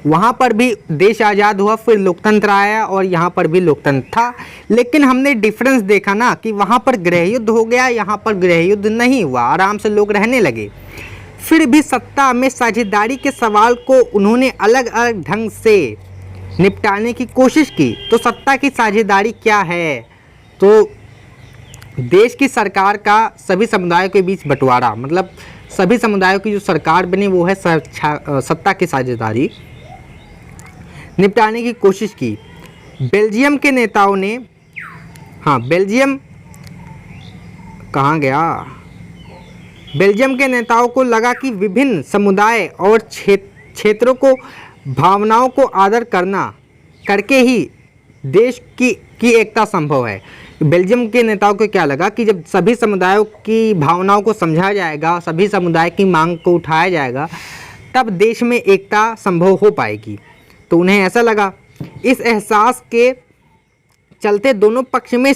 वहाँ पर भी देश आज़ाद हुआ, फिर लोकतंत्र आया, और यहाँ पर भी लोकतंत्र था। लेकिन हमने डिफरेंस देखा ना कि वहाँ पर गृह युद्ध हो गया, यहाँ पर गृह युद्ध नहीं हुआ, आराम से लोग रहने लगे। फिर भी सत्ता में साझेदारी के सवाल को उन्होंने अलग अलग ढंग से निपटाने की कोशिश की। तो सत्ता की साझेदारी क्या है? तो देश की सरकार का सभी समुदायों के बीच बंटवारा, मतलब सभी समुदायों की जो सरकार बनी वो है सत्ता की साझेदारी, निपटाने की कोशिश की। बेल्जियम के नेताओं ने, हाँ बेल्जियम कहाँ गया, बेल्जियम के नेताओं को लगा कि विभिन्न समुदाय और क्षेत्रों को भावनाओं को आदर करके ही देश की एकता संभव है। बेल्जियम के नेताओं को क्या लगा कि जब सभी समुदायों की भावनाओं को समझा जाएगा, सभी समुदाय की मांग को उठाया जाएगा, तब देश में एकता संभव हो पाएगी। तो उन्हें ऐसा लगा। इस एहसास के चलते दोनों पक्ष में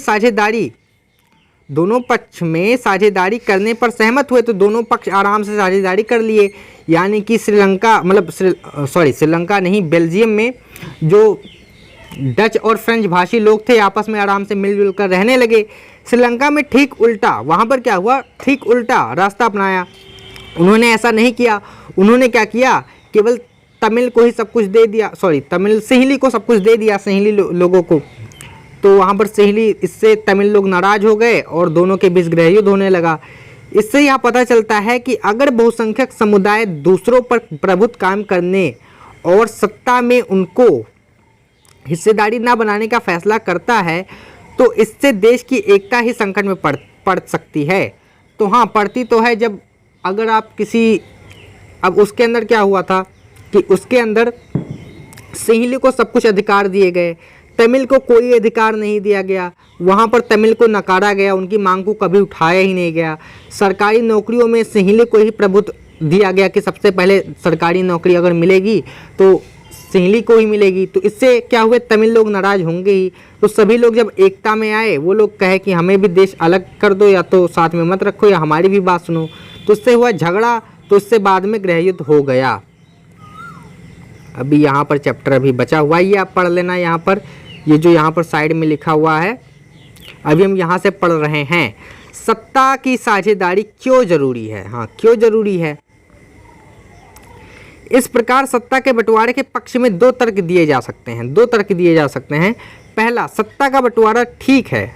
साझेदारी करने पर सहमत हुए। तो दोनों पक्ष आराम से साझेदारी कर लिए, यानी कि श्रीलंका नहीं, बेल्जियम में जो डच और फ्रेंच भाषी लोग थे आपस में आराम से मिलजुल कर रहने लगे। श्रीलंका में ठीक उल्टा, वहाँ पर क्या हुआ, ठीक उल्टा रास्ता अपनाया। उन्होंने ऐसा नहीं किया। उन्होंने क्या किया, केवल तमिल को ही सब कुछ दे दिया, सिंहली को सब कुछ दे दिया, सिंहली लोगों को। तो वहाँ पर सिंहली, इससे तमिल लोग नाराज हो गए और दोनों के बीच गृहयुद्ध होने लगा। इससे यह पता चलता है कि अगर बहुसंख्यक समुदाय दूसरों पर प्रभुत्व कायम करने और सत्ता में उनको हिस्सेदारी ना बनाने का फैसला करता है, तो इससे देश की एकता ही संकट में पड़ सकती है। तो हाँ, पड़ती तो है। जब अगर आप अब उसके अंदर क्या हुआ था कि उसके अंदर सिंहली को सब कुछ अधिकार दिए गए, तमिल को कोई अधिकार नहीं दिया गया। वहाँ पर तमिल को नकारा गया, उनकी मांग को कभी उठाया ही नहीं गया। सरकारी नौकरियों में सिंहली को ही प्रभुत्व दिया गया कि सबसे पहले सरकारी नौकरी अगर मिलेगी तो सिंहली को ही मिलेगी। तो इससे क्या हुए, तमिल लोग नाराज होंगे ही। तो सभी लोग जब एकता में आए, वो लोग कहे कि हमें भी देश अलग कर दो, या तो साथ में मत रखो, या हमारी भी बात सुनो। तो इससे हुआ झगड़ा। तो इससे बाद में गृहयुद्ध हो गया। अभी यहाँ पर चैप्टर अभी बचा हुआ है, ये आप पढ़ लेना। यहाँ पर ये जो यहाँ पर साइड में लिखा हुआ है, अभी हम यहाँ से पढ़ रहे हैं, सत्ता की साझेदारी क्यों जरूरी है। हाँ, क्यों जरूरी है। इस प्रकार सत्ता के बंटवारे के पक्ष में दो तर्क दिए जा सकते हैं। पहला, सत्ता का बंटवारा ठीक है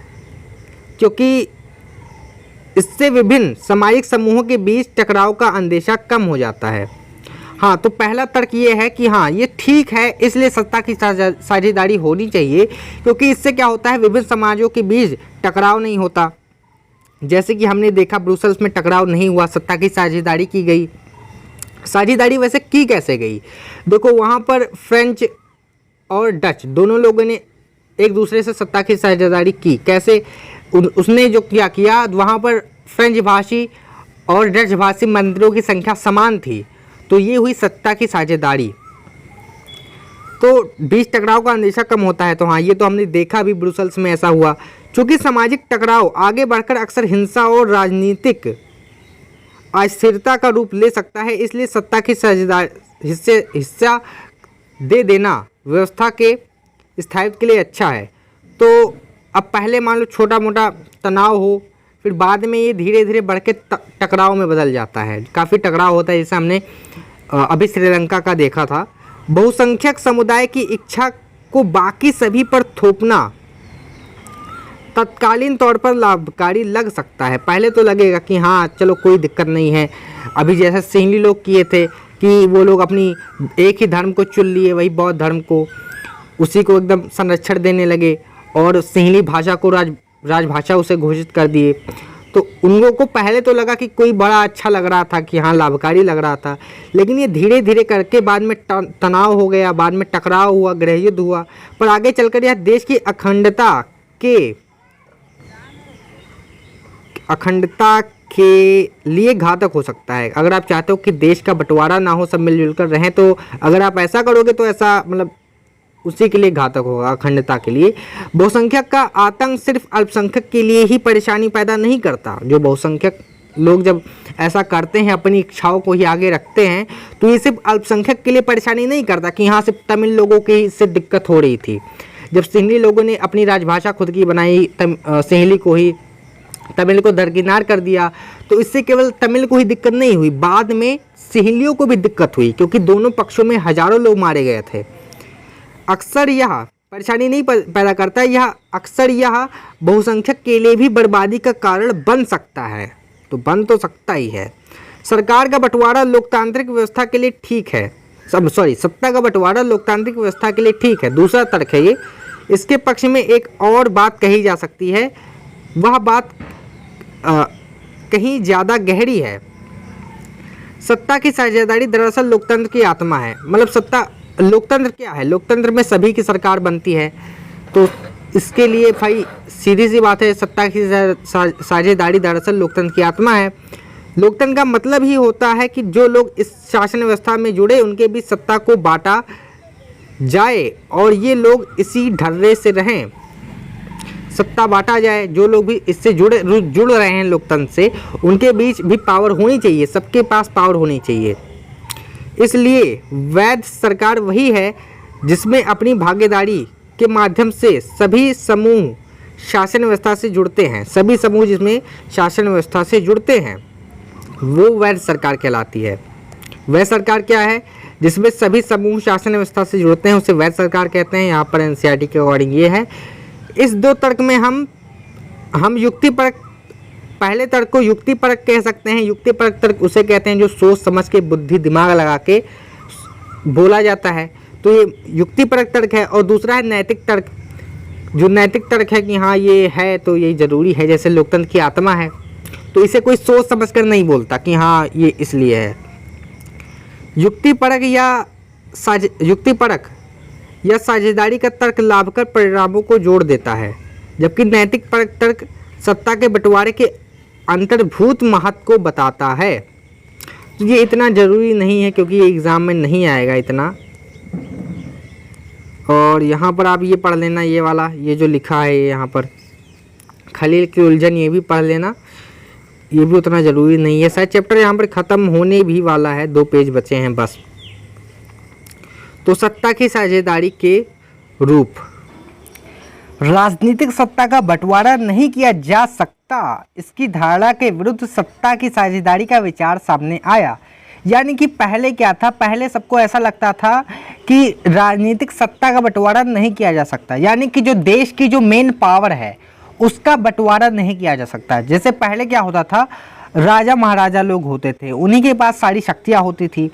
क्योंकि इससे विभिन्न सामाजिक समूहों के बीच टकराव का अंदेशा कम हो जाता है। हाँ, तो पहला तर्क ये है कि हाँ, ये ठीक है, इसलिए सत्ता की साझेदारी होनी चाहिए, क्योंकि इससे क्या होता है, विभिन्न समाजों के बीच टकराव नहीं होता। जैसे कि हमने देखा ब्रुसेल्स में टकराव नहीं हुआ, सत्ता की साझेदारी की गई। साझेदारी वैसे की कैसे गई, देखो वहाँ पर फ्रेंच और डच दोनों लोगों ने एक दूसरे से सत्ता की साझेदारी की। कैसे, उसने जो किया वहाँ पर फ्रेंच भाषी और डच भाषी मंत्रियों की संख्या समान थी, तो ये हुई सत्ता की साझेदारी। तो बीच टकराव का अंदेशा कम होता है। तो हाँ, ये तो हमने देखा भी, ब्रुसेल्स में ऐसा हुआ। चूँकि सामाजिक टकराव आगे बढ़कर अक्सर हिंसा और राजनीतिक अस्थिरता का रूप ले सकता है, इसलिए सत्ता की साझेदारी हिस्सा दे देना व्यवस्था के स्थायित्व के लिए अच्छा है। तो अब पहले मान लो छोटा मोटा तनाव हो, फिर बाद में ये धीरे धीरे बढ़ के टकराव में बदल जाता है। काफ़ी टकराव होता है, जैसे हमने अभी श्रीलंका का देखा था। बहुसंख्यक समुदाय की इच्छा को बाकी सभी पर थोपना तत्कालीन तौर पर लाभकारी लग सकता है। पहले तो लगेगा कि हाँ चलो कोई दिक्कत नहीं है। अभी जैसे सिंहली लोग किए थे कि वो लोग अपनी एक ही धर्म को चुन लिए, वही बौद्ध धर्म को, उसी को एकदम संरक्षण देने लगे और सिंहली भाषा को राजभाषा उसे घोषित कर दिए। तो उन लोगों को पहले तो लगा कि कोई बड़ा अच्छा लग रहा था, कि हाँ लाभकारी लग रहा था, लेकिन ये धीरे धीरे करके बाद में तनाव हो गया, बाद में टकराव हुआ, गृहयुद्ध हुआ। पर आगे चलकर यह देश की अखंडता के लिए घातक हो सकता है। अगर आप चाहते हो कि देश का बंटवारा ना हो, सब मिलजुल कर रहें, तो अगर आप ऐसा करोगे तो ऐसा मतलब उसी के लिए घातक होगा, अखंडता के लिए। बहुसंख्यक का आतंक सिर्फ अल्पसंख्यक के लिए ही परेशानी पैदा नहीं करता। जो बहुसंख्यक लोग जब ऐसा करते हैं, अपनी इच्छाओं को ही आगे रखते हैं, तो ये सिर्फ अल्पसंख्यक के लिए परेशानी नहीं करता कि यहाँ सिर्फ तमिल लोगों की इससे दिक्कत हो रही थी। जब सिंहली लोगों ने अपनी राजभाषा खुद की बनाई, सिंहली को ही, तमिल को दरकिनार कर दिया, तो इससे केवल तमिल को ही दिक्कत नहीं हुई, बाद में सिंहलियों को भी दिक्कत हुई, क्योंकि दोनों पक्षों में हजारों लोग मारे गए थे। अक्सर यह परेशानी नहीं पैदा करता, यह अक्सर यह बहुसंख्यक के लिए भी बर्बादी का कारण बन सकता है। तो बन तो सकता ही है। सरकार का बंटवारा लोकतांत्रिक व्यवस्था के लिए ठीक है, सत्ता का बंटवारा लोकतांत्रिक व्यवस्था के लिए ठीक है। दूसरा तर्क है ये। इसके पक्ष में एक और बात कही जा सकती है, वह बात कहीं ज़्यादा गहरी है। सत्ता की साझेदारी दरअसल लोकतंत्र की आत्मा है। मतलब लोकतंत्र क्या है, लोकतंत्र में सभी की सरकार बनती है, तो इसके लिए भाई सीधी सी बात है, सत्ता की साझेदारी दरअसल लोकतंत्र की आत्मा है। लोकतंत्र का मतलब ही होता है कि जो लोग इस शासन व्यवस्था में जुड़े उनके बीच सत्ता को बांटा जाए और ये लोग इसी ढर्रे से रहें, सत्ता बांटा जाए। जो लोग भी इससे जुड़ रहे हैं लोकतंत्र से, उनके बीच भी पावर होनी चाहिए, सबके पास पावर होनी चाहिए। इसलिए वैध सरकार वही है जिसमें अपनी भागीदारी के माध्यम से सभी समूह शासन व्यवस्था से जुड़ते हैं। सभी समूह जिसमें शासन व्यवस्था से जुड़ते हैं वो वैध सरकार कहलाती है। वैध सरकार क्या है? जिसमें सभी समूह शासन व्यवस्था से जुड़ते हैं उसे वैध सरकार कहते हैं। यहाँ पर एनसीईआरटी के अकॉर्डिंग ये है। इस दो तर्क में हम युक्तिपरक, पहले तर्क को युक्तिपरक कह सकते हैं। युक्तिपरक तर्क उसे कहते हैं जो सोच समझ के, बुद्धि दिमाग लगा के बोला जाता है, तो ये युक्तिपरक तर्क है। और दूसरा है नैतिक तर्क। जो नैतिक तर्क है कि हाँ ये है तो ये ज़रूरी है, जैसे लोकतंत्र की आत्मा है, तो इसे कोई सोच समझ कर नहीं बोलता कि हाँ ये इसलिए है। युक्तिपरक या साझेदारी का तर्क लाभकर परिणामों को जोड़ देता है, जबकि नैतिक परक तर्क सत्ता के बंटवारे के अंतर्भूत महत्व को बताता है। तो ये इतना ज़रूरी नहीं है क्योंकि ये एग्ज़ाम में नहीं आएगा इतना। और यहाँ पर आप ये पढ़ लेना, ये वाला ये जो लिखा है यहाँ पर खलील की उलझन, ये भी पढ़ लेना, ये भी उतना ज़रूरी नहीं है। शायद चैप्टर यहाँ पर ख़त्म होने भी वाला है, 2 पेज बचे हैं बस। तो सत्ता की साझेदारी के रूप, राजनीतिक सत्ता का बंटवारा नहीं किया जा सकता, इसकी धारणा के विरुद्ध सत्ता की साझेदारी का विचार सामने आया। यानी कि पहले क्या था? पहले सबको ऐसा लगता था कि राजनीतिक सत्ता का बंटवारा नहीं किया जा सकता, यानी कि जो देश की जो मेन पावर है उसका बंटवारा नहीं किया जा सकता। जैसे पहले क्या होता था, राजा महाराजा लोग होते थे, उन्हीं के पास सारी शक्तियाँ होती थी।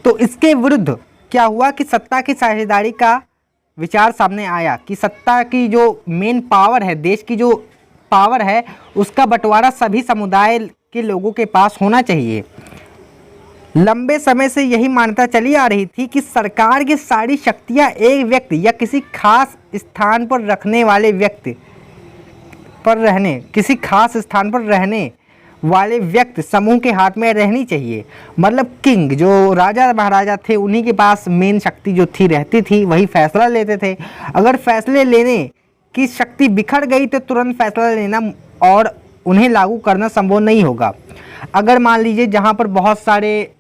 तो इसके विरुद्ध क्या हुआ कि सत्ता की साझेदारी का विचार सामने आया कि सत्ता की जो मेन पावर है, देश की जो पावर है, उसका बंटवारा सभी समुदाय के लोगों के पास होना चाहिए। लंबे समय से यही मान्यता चली आ रही थी कि सरकार की सारी शक्तियां एक व्यक्ति या किसी खास स्थान पर रखने वाले व्यक्ति किसी खास स्थान पर रहने वाले व्यक्ति समूह के हाथ में रहनी चाहिए। मतलब किंग, जो राजा महाराजा थे, उन्हीं के पास मेन शक्ति जो थी रहती थी, वही फैसला लेते थे। अगर फैसले लेने की शक्ति बिखर गई तो तुरंत फैसला लेना और उन्हें लागू करना संभव नहीं होगा। अगर मान लीजिए जहाँ पर बहुत सारे,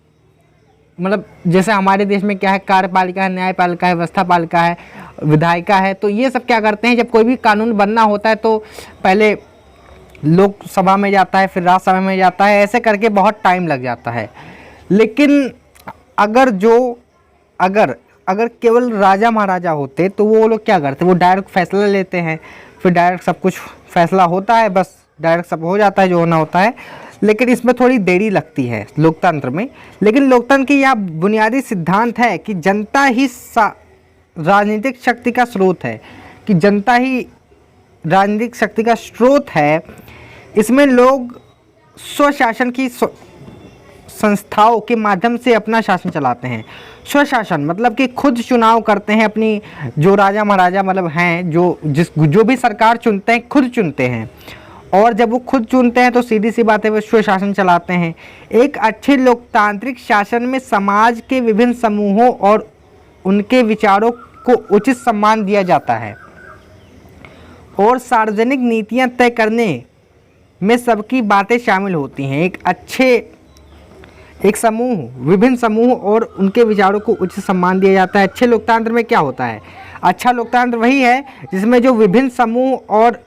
मतलब जैसे हमारे देश में क्या है, कार्यपालिका है, न्यायपालिका है, व्यवस्थापालिका है, विधायिका है, तो ये सब क्या करते हैं, जब कोई भी कानून बनना होता है तो पहले लोकसभा में जाता है, फिर राज्यसभा में जाता है, ऐसे करके बहुत टाइम लग जाता है। लेकिन अगर केवल राजा महाराजा होते तो वो लोग क्या करते, वो डायरेक्ट फैसला लेते हैं, फिर डायरेक्ट सब कुछ फैसला होता है, बस डायरेक्ट सब हो जाता है जो होना होता है। लेकिन इसमें थोड़ी देरी लगती है लोकतंत्र में। लेकिन लोकतंत्र की यह बुनियादी सिद्धांत है कि जनता ही राजनीतिक शक्ति का स्रोत है, कि जनता ही राजनीतिक शक्ति का स्रोत है। इसमें लोग स्वशासन की संस्थाओं के माध्यम से अपना शासन चलाते हैं। स्वशासन मतलब कि खुद चुनाव करते हैं, अपनी जो राजा महाराजा मतलब हैं, जो भी सरकार चुनते हैं खुद चुनते हैं। और जब वो खुद चुनते हैं तो सीधी सी बात है वो स्वशासन चलाते हैं। एक अच्छे लोकतांत्रिक शासन में समाज के विभिन्न समूहों और उनके विचारों को उचित सम्मान दिया जाता है और सार्वजनिक नीतियां तय करने में सबकी बातें शामिल होती हैं। एक समूह, विभिन्न समूह और उनके विचारों को उचित सम्मान दिया जाता है। अच्छे लोकतंत्र में क्या होता है? अच्छा लोकतंत्र वही है जिसमें जो विभिन्न समूह और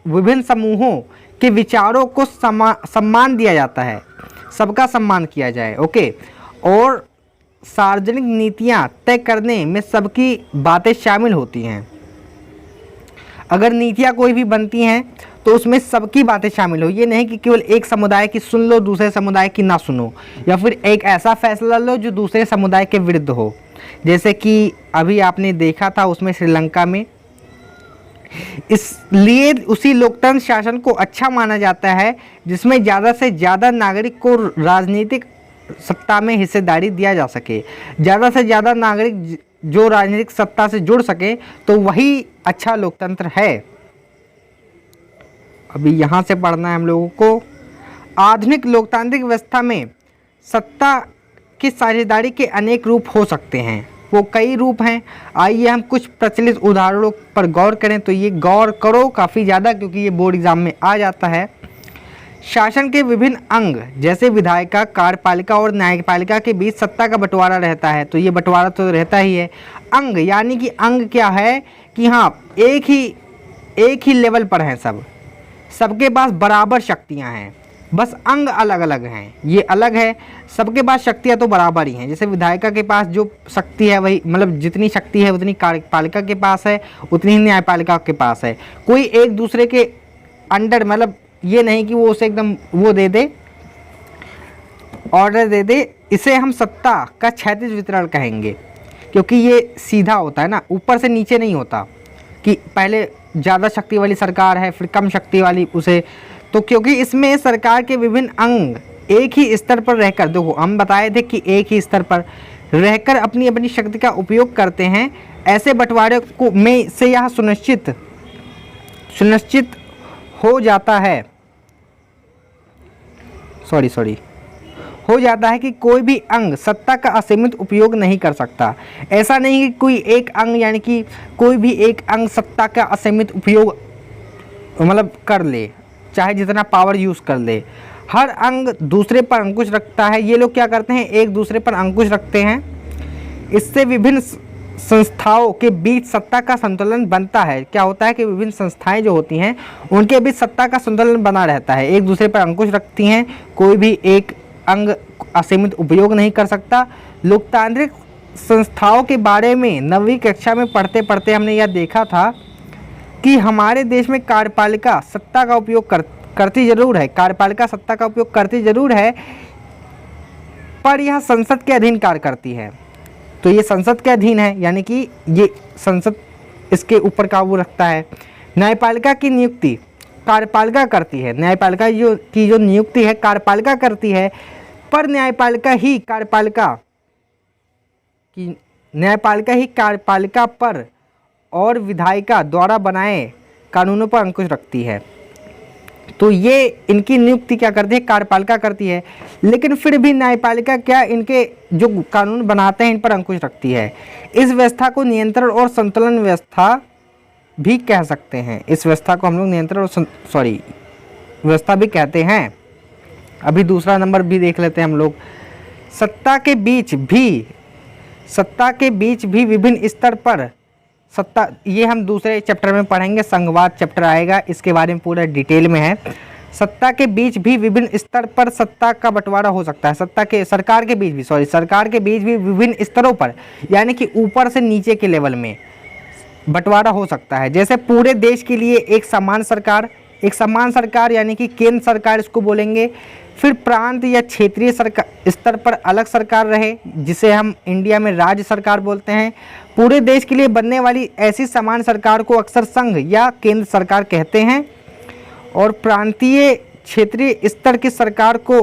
विभिन्न समूहों के विचारों को सम्मान दिया जाता है, सबका सम्मान किया जाए, ओके। और सार्वजनिक नीतियां तय करने में सबकी बातें शामिल होती हैं। अगर नीतियां कोई भी बनती हैं तो उसमें सबकी बातें शामिल हो। ये नहीं कि केवल एक समुदाय की सुन लो, दूसरे समुदाय की ना सुनो, या फिर एक ऐसा फैसला लो जो दूसरे समुदाय के विरुद्ध हो। जैसे कि अभी आपने देखा था उसमें श्रीलंका में। इसलिए उसी लोकतंत्र शासन को अच्छा माना जाता है जिसमें ज़्यादा से ज़्यादा नागरिक को राजनीतिक सत्ता में हिस्सेदारी दिया जा सके। ज़्यादा से ज़्यादा नागरिक जो राजनीतिक सत्ता से जुड़ सके तो वही अच्छा लोकतंत्र है। अभी यहाँ से पढ़ना है हम लोगों को। आधुनिक लोकतांत्रिक व्यवस्था में सत्ता की साझेदारी के अनेक रूप हो सकते हैं। वो कई रूप हैं। आइए हम कुछ प्रचलित उदाहरणों पर गौर करें। तो ये गौर करो काफ़ी ज़्यादा, क्योंकि ये बोर्ड एग्जाम में आ जाता है। शासन के विभिन्न अंग जैसे विधायिका, कार्यपालिका और न्यायपालिका के बीच सत्ता का बंटवारा रहता है। तो ये बंटवारा तो रहता ही है। अंग यानी कि अंग क्या है कि हाँ, एक ही लेवल पर हैं, सबके पास बराबर शक्तियां हैं, बस अंग अलग अलग हैं। ये अलग है, सबके पास शक्तियां तो बराबर ही हैं। जैसे विधायिका के पास जो शक्ति है वही, मतलब जितनी शक्ति है उतनी कार्यपालिका के पास है, उतनी ही न्यायपालिका के पास है। कोई एक दूसरे के अंडर, मतलब ये नहीं कि वो उसे एकदम वो दे दे, ऑर्डर दे दे। इसे हम सत्ता का क्षैतिज वितरण कहेंगे, क्योंकि ये सीधा होता है ना, ऊपर से नीचे नहीं होता कि पहले ज़्यादा शक्ति वाली सरकार है फिर कम शक्ति वाली उसे। तो क्योंकि इसमें सरकार के विभिन्न अंग एक ही स्तर पर रहकर, देखो हम बताए थे कि एक ही स्तर पर रहकर अपनी अपनी शक्ति का उपयोग करते हैं। ऐसे बंटवारे को में से यह सुनिश्चित हो जाता है हो जाता है कि कोई भी अंग सत्ता का असीमित उपयोग नहीं कर सकता। ऐसा नहीं कि कोई एक अंग, यानी कि कोई भी एक अंग सत्ता का असीमित उपयोग मतलब कर ले, चाहे जितना पावर यूज़ कर ले। हर अंग दूसरे पर अंकुश रखता है। ये लोग क्या करते हैं, एक दूसरे पर अंकुश रखते हैं। इससे विभिन्न संस्थाओं के बीच सत्ता का संतुलन बनता है। क्या होता है कि विभिन्न संस्थाएं जो होती हैं उनके बीच सत्ता का संतुलन बना रहता है, एक दूसरे पर अंकुश रखती हैं। कोई भी एक अंग असीमित उपयोग नहीं कर सकता। लोकतांत्रिक संस्थाओं के बारे में 9वीं कक्षा में पढ़ते पढ़ते हमने यह देखा था कि हमारे देश में कार्यपालिका सत्ता का उपयोग करती जरूर है, कार्यपालिका सत्ता का उपयोग करती जरूर है, पर यह संसद के अधीन कार्य करती है। तो ये संसद के अधीन है, यानी कि ये संसद इसके ऊपर काबू रखता है। न्यायपालिका की नियुक्ति कार्यपालिका करती है। न्यायपालिका की जो नियुक्ति है कार्यपालिका करती है, पर न्यायपालिका ही कार्यपालिका पर और विधायिका द्वारा बनाए कानूनों पर अंकुश रखती है। तो ये इनकी नियुक्ति क्या करती है, कार्यपालिका करती है। लेकिन फिर भी न्यायपालिका क्या इनके जो कानून बनाते हैं इन पर अंकुश रखती है। इस व्यवस्था को नियंत्रण और संतुलन व्यवस्था भी कह सकते हैं। इस व्यवस्था को हम लोग नियंत्रण और व्यवस्था भी कहते हैं। अभी दूसरा नंबर भी देख लेते हैं हम लोग। सत्ता के बीच भी विभिन्न स्तर पर सत्ता, ये हम दूसरे चैप्टर में पढ़ेंगे, संघवाद चैप्टर आएगा, इसके बारे में पूरा डिटेल में है। सत्ता के बीच भी विभिन्न स्तर पर सत्ता का बंटवारा हो सकता है। सरकार के बीच भी विभिन्न स्तरों पर, यानी कि ऊपर से नीचे के लेवल में बंटवारा हो सकता है। जैसे पूरे देश के लिए एक समान सरकार यानी कि केंद्र सरकार इसको बोलेंगे। फिर प्रांत या क्षेत्रीय सरकार स्तर पर अलग सरकार रहे, जिसे हम इंडिया में राज्य सरकार बोलते हैं। पूरे देश के लिए बनने वाली ऐसी समान सरकार को अक्सर संघ या केंद्र सरकार कहते हैं। और प्रांतीय क्षेत्रीय स्तर की सरकार को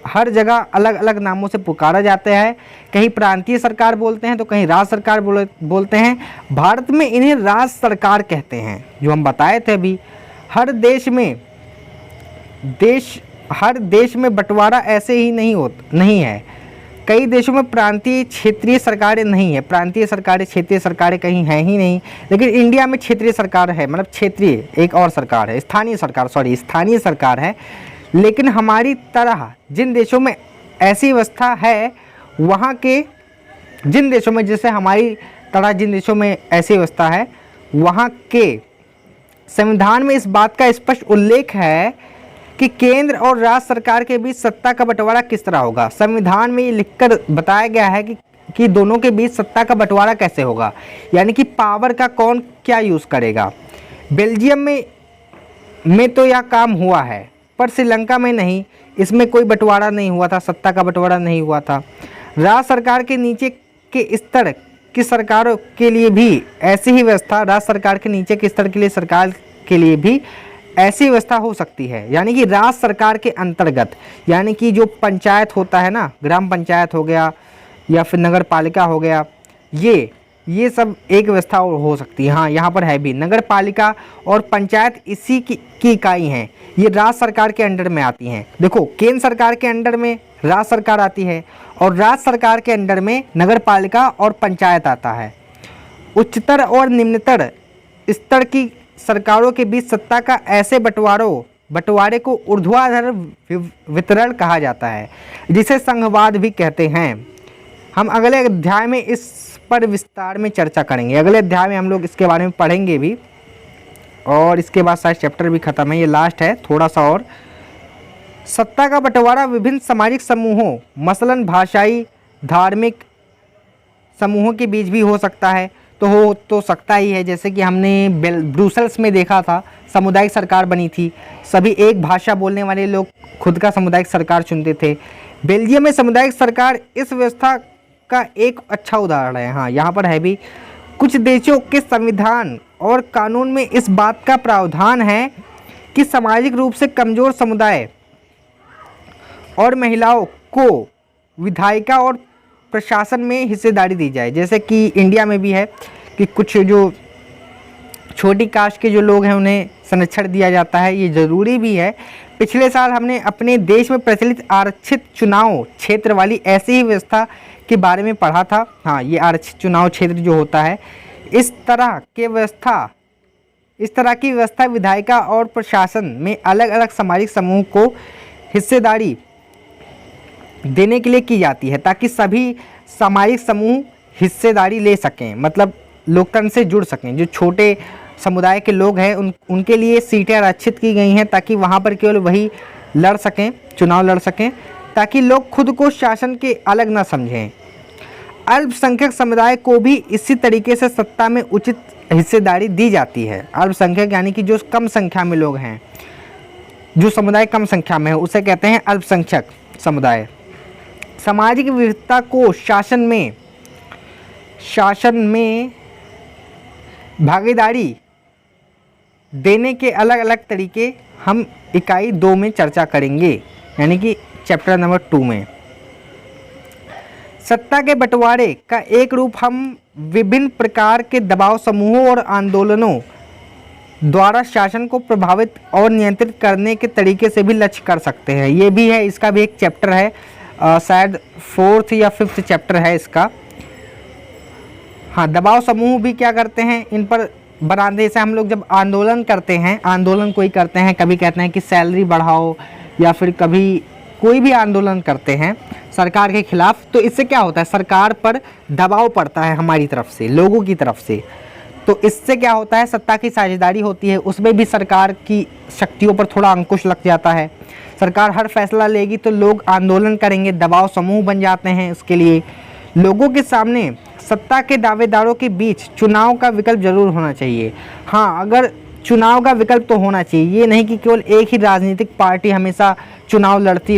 हर जगह अलग अलग नामों से पुकारा जाता है। कहीं प्रांतीय सरकार बोलते हैं तो कहीं राज्य सरकार बोलते हैं। भारत में इन्हें राज्य सरकार कहते हैं, जो हम बताए थे अभी। हर देश में बंटवारा ऐसे ही नहीं है। कई देशों में प्रांतीय क्षेत्रीय सरकारें नहीं है। प्रांतीय सरकारें क्षेत्रीय सरकारें कहीं हैं ही नहीं, लेकिन इंडिया में क्षेत्रीय सरकार है, मतलब क्षेत्रीय एक और सरकार है, स्थानीय सरकार है। लेकिन हमारी तरह जिन देशों में ऐसी व्यवस्था है, वहाँ के जिन देशों में, जैसे हमारी तरह जिन देशों में ऐसी व्यवस्था है, वहाँ के संविधान में इस बात का स्पष्ट उल्लेख है कि केंद्र और राज्य सरकार के बीच सत्ता का बंटवारा किस तरह होगा। संविधान में ये लिखकर बताया गया है कि दोनों के बीच सत्ता का बंटवारा कैसे होगा, यानी कि पावर का कौन क्या यूज़ करेगा। बेल्जियम में तो यह काम हुआ है, पर श्रीलंका में नहीं। इसमें कोई बंटवारा नहीं हुआ था, सत्ता का बंटवारा नहीं हुआ था। राज्य सरकार के नीचे के स्तर की सरकारों के लिए भी ऐसी ही व्यवस्था, राज्य सरकार के नीचे के स्तर के लिए सरकार के लिए भी ऐसी व्यवस्था हो सकती है। यानी कि राज्य सरकार के अंतर्गत, यानी कि जो पंचायत होता है ना, ग्राम पंचायत हो गया या फिर नगर पालिका हो गया, ये सब एक व्यवस्था और हो सकती है। हाँ, यहाँ पर है भी, नगर पालिका और पंचायत इसी की इकाई हैं। ये राज्य सरकार के अंडर में आती हैं। देखो, केंद्र सरकार के अंडर में राज्य सरकार आती है और राज्य सरकार के अंडर में नगर पालिका और पंचायत आता है। उच्चतर और निम्नतर स्तर की सरकारों के बीच सत्ता का ऐसे बंटवारे को ऊर्ध्वाधर वितरण कहा जाता है, जिसे संघवाद भी कहते हैं। हम अगले अध्याय में इस पर विस्तार में चर्चा करेंगे। अगले अध्याय में हम लोग इसके बारे में पढ़ेंगे भी, और इसके बाद शायद चैप्टर भी खत्म है, ये लास्ट है थोड़ा सा और। सत्ता का बंटवारा विभिन्न सामाजिक समूहों, मसलन भाषाई, धार्मिक समूहों के बीच भी हो सकता है। तो हो तो सकता ही है, जैसे कि हमने ब्रुसेल्स में देखा था, सामुदायिक सरकार बनी थी, सभी एक भाषा बोलने वाले लोग खुद का सामुदायिक सरकार चुनते थे। बेल्जियम में सामुदायिक सरकार इस व्यवस्था का एक अच्छा उदाहरण है। हाँ, यहाँ पर है भी। कुछ देशों के संविधान और कानून में इस बात का प्रावधान है कि सामाजिक रूप से कमज़ोर समुदाय और महिलाओं को विधायिका और प्रशासन में हिस्सेदारी दी जाए। जैसे कि इंडिया में भी है कि कुछ जो छोटी कास्ट के जो लोग हैं उन्हें संरक्षण दिया जाता है, ये ज़रूरी भी है। पिछले साल हमने अपने देश में प्रचलित आरक्षित चुनाव क्षेत्र वाली ऐसी ही व्यवस्था के बारे में पढ़ा था। हाँ, ये आरक्षित चुनाव क्षेत्र जो होता है, इस तरह की व्यवस्था विधायिका और प्रशासन में अलग अलग सामाजिक समूह को हिस्सेदारी देने के लिए की जाती है, ताकि सभी सामाजिक समूह हिस्सेदारी ले सकें, मतलब लोकतंत्र से जुड़ सकें। जो छोटे समुदाय के लोग हैं उनके लिए सीटें आरक्षित की गई हैं, ताकि वहाँ पर केवल वही लड़ सकें, चुनाव लड़ सकें, ताकि लोग खुद को शासन के अलग ना समझें। अल्पसंख्यक समुदाय को भी इसी तरीके से सत्ता में उचित हिस्सेदारी दी जाती है। अल्पसंख्यक यानी कि जो कम संख्या में लोग हैं, जो समुदाय कम संख्या में है, उसे कहते हैं अल्पसंख्यक समुदाय। सामाजिक विविधता को शासन में भागीदारी देने के अलग अलग तरीके हम इकाई 2 में चर्चा करेंगे, यानी कि चैप्टर नंबर 2 में। सत्ता के बंटवारे का एक रूप हम विभिन्न प्रकार के दबाव समूहों और आंदोलनों द्वारा शासन को प्रभावित और नियंत्रित करने के तरीके से भी लक्ष्य कर सकते हैं। ये भी है, इसका भी एक चैप्टर है, शायद 4th या 5th चैप्टर है इसका। हाँ, दबाव समूह भी क्या करते हैं, इन पर बनाते, जैसे हम लोग जब आंदोलन करते हैं, आंदोलन कोई करते हैं, कभी कहते हैं कि सैलरी बढ़ाओ, या फिर कभी कोई भी आंदोलन करते हैं सरकार के खिलाफ, तो इससे क्या होता है, सरकार पर दबाव पड़ता है हमारी तरफ से, लोगों की तरफ से। तो इससे क्या होता है, सत्ता की साझेदारी होती है, उसमें भी सरकार की शक्तियों पर थोड़ा अंकुश लग जाता है। सरकार हर फैसला लेगी तो लोग आंदोलन करेंगे, दबाव समूह बन जाते हैं। इसके लिए लोगों के सामने सत्ता के दावेदारों के बीच चुनाव का विकल्प जरूर होना चाहिए। हाँ, अगर चुनाव का विकल्प तो होना चाहिए, ये नहीं कि केवल एक ही राजनीतिक पार्टी हमेशा चुनाव लड़ती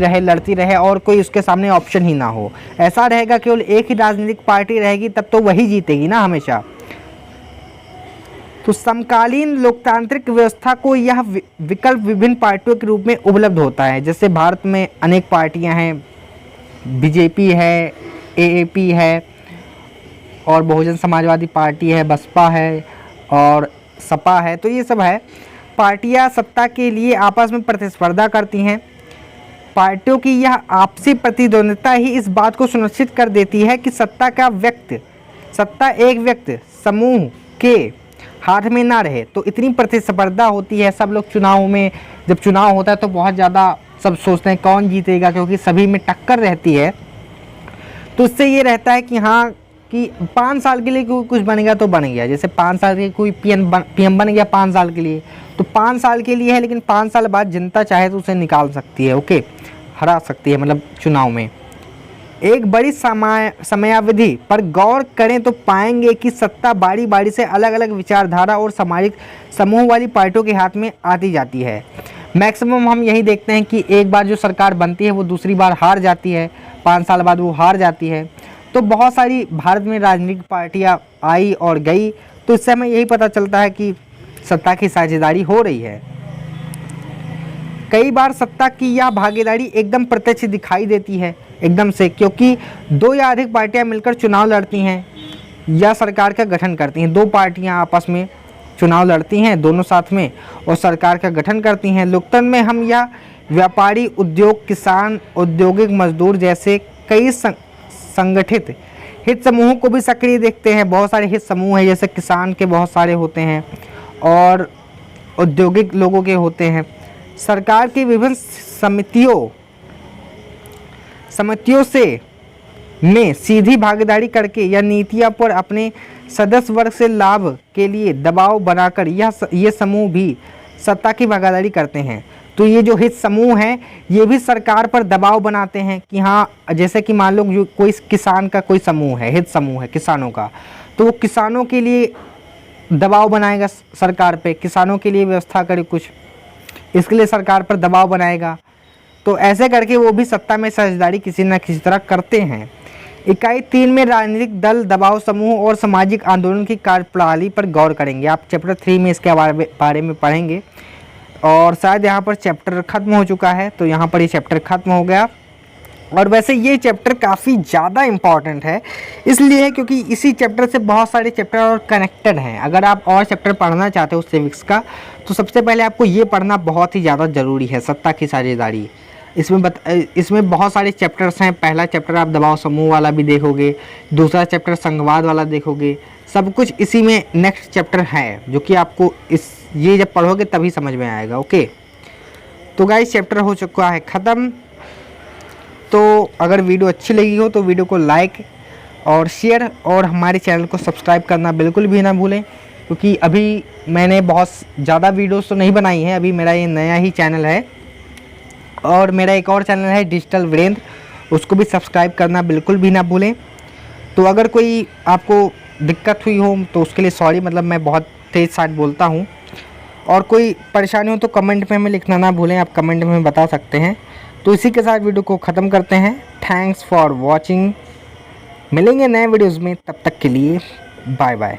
रहे और कोई उसके सामने ऑप्शन ही ना हो। ऐसा रहेगा केवल एक ही राजनीतिक पार्टी रहेगी तब तो वही जीतेगी ना हमेशा। तो समकालीन लोकतांत्रिक व्यवस्था को यह विकल्प विभिन्न पार्टियों के रूप में उपलब्ध होता है। जैसे भारत में अनेक पार्टियां हैं, बीजेपी है, एएपी है, और बहुजन समाजवादी पार्टी है, बसपा है, और सपा है। तो ये सब है, पार्टियां सत्ता के लिए आपस में प्रतिस्पर्धा करती हैं। पार्टियों की यह आपसी प्रतिद्वंद्विता ही इस बात को सुनिश्चित कर देती है कि सत्ता एक व्यक्ति समूह के हाथ में ना रहे। तो इतनी प्रतिस्पर्धा होती है, सब लोग चुनाव में, जब चुनाव होता है तो बहुत ज़्यादा सब सोचते हैं कौन जीतेगा, क्योंकि सभी में टक्कर रहती है। तो इससे ये रहता है कि हाँ, कि 5 साल के लिए कोई कुछ बनेगा तो बन गया। जैसे 5 साल के कोई पीएम बन गया 5 साल के लिए, तो 5 साल के लिए है, लेकिन 5 साल बाद जनता चाहे तो उसे निकाल सकती है, ओके, हरा सकती है, मतलब चुनाव में। एक बड़ी समयावधि पर गौर करें तो पाएंगे कि सत्ता बारी बारी से अलग अलग विचारधारा और सामाजिक समूह वाली पार्टियों के हाथ में आती जाती है। मैक्सिमम हम यही देखते हैं कि एक बार जो सरकार बनती है वो दूसरी बार हार जाती है, 5 साल बाद वो हार जाती है। तो बहुत सारी भारत में राजनीतिक पार्टियां आई और गई, तो इससे हमें यही पता चलता है कि सत्ता की साझेदारी हो रही है। कई बार सत्ता की यह भागीदारी एकदम प्रत्यक्ष दिखाई देती है, एकदम से, क्योंकि 2 या अधिक पार्टियां मिलकर चुनाव लड़ती हैं, या सरकार का गठन करती हैं। दो पार्टियां आपस में चुनाव लड़ती हैं, दोनों साथ में, और सरकार का गठन करती हैं। लोकतंत्र में हम या व्यापारी, उद्योग, किसान, औद्योगिक मजदूर जैसे कई संगठित हित समूहों को भी सक्रिय देखते हैं। बहुत सारे हित समूह हैं, जैसे किसान के बहुत सारे होते हैं और औद्योगिक लोगों के होते हैं। सरकार की विभिन्न समितियों से में सीधी भागीदारी करके या नीतियों पर अपने सदस्य वर्ग से लाभ के लिए दबाव बनाकर ये समूह भी सत्ता की भागीदारी करते हैं। तो ये जो हित समूह हैं ये भी सरकार पर दबाव बनाते हैं कि हाँ, जैसे कि मान लो जो कोई किसान का कोई समूह है, हित समूह है किसानों का, तो वो किसानों के लिए दबाव बनाएगा सरकार पे, किसानों के लिए व्यवस्था करे कुछ, इसके लिए सरकार पर दबाव बनाएगा। तो ऐसे करके वो भी सत्ता में साझेदारी किसी न किसी तरह करते हैं। इकाई 3 में राजनीतिक दल, दबाव समूह और सामाजिक आंदोलन की कार्यप्रणाली पर गौर करेंगे। आप चैप्टर 3 में इसके बारे में पढ़ेंगे। और शायद यहाँ पर चैप्टर ख़त्म हो चुका है, तो यहाँ पर ये चैप्टर ख़त्म हो गया। और वैसे ये चैप्टर काफ़ी ज़्यादा इम्पॉर्टेंट है, इसलिए क्योंकि इसी चैप्टर से बहुत सारे चैप्टर और कनेक्टेड हैं। अगर आप और चैप्टर पढ़ना चाहते हो सिविक्स का, तो सबसे पहले आपको ये पढ़ना बहुत ही ज़्यादा ज़रूरी है, सत्ता की साझेदारी। इसमें बहुत सारे चैप्टर्स हैं। पहला चैप्टर आप दबाव समूह वाला भी देखोगे, दूसरा चैप्टर संघवाद वाला देखोगे, सब कुछ इसी में नेक्स्ट चैप्टर है, जो कि आपको ये जब पढ़ोगे तभी समझ में आएगा। ओके, तो गाइस चैप्टर हो चुका है ख़त्म। तो अगर वीडियो अच्छी लगी हो तो वीडियो को लाइक और शेयर और हमारे चैनल को सब्सक्राइब करना बिल्कुल भी ना भूलें, क्योंकि अभी मैंने बहुत ज़्यादा वीडियोस तो नहीं बनाई हैं। अभी मेरा ये नया ही चैनल है, और मेरा एक और चैनल है डिजिटल वीरेंद्र, उसको भी सब्सक्राइब करना बिल्कुल भी ना भूलें। तो अगर कोई आपको दिक्कत हुई हो तो उसके लिए सॉरी, मतलब मैं बहुत तेज़ साथ बोलता हूँ। और कोई परेशानी हो तो कमेंट में हमें लिखना ना भूलें, आप कमेंट में बता सकते हैं। तो इसी के साथ वीडियो को ख़त्म करते हैं। Thanks for watching. मिलेंगे नए वीडियोज़ में, तब तक के लिए बाय बाय।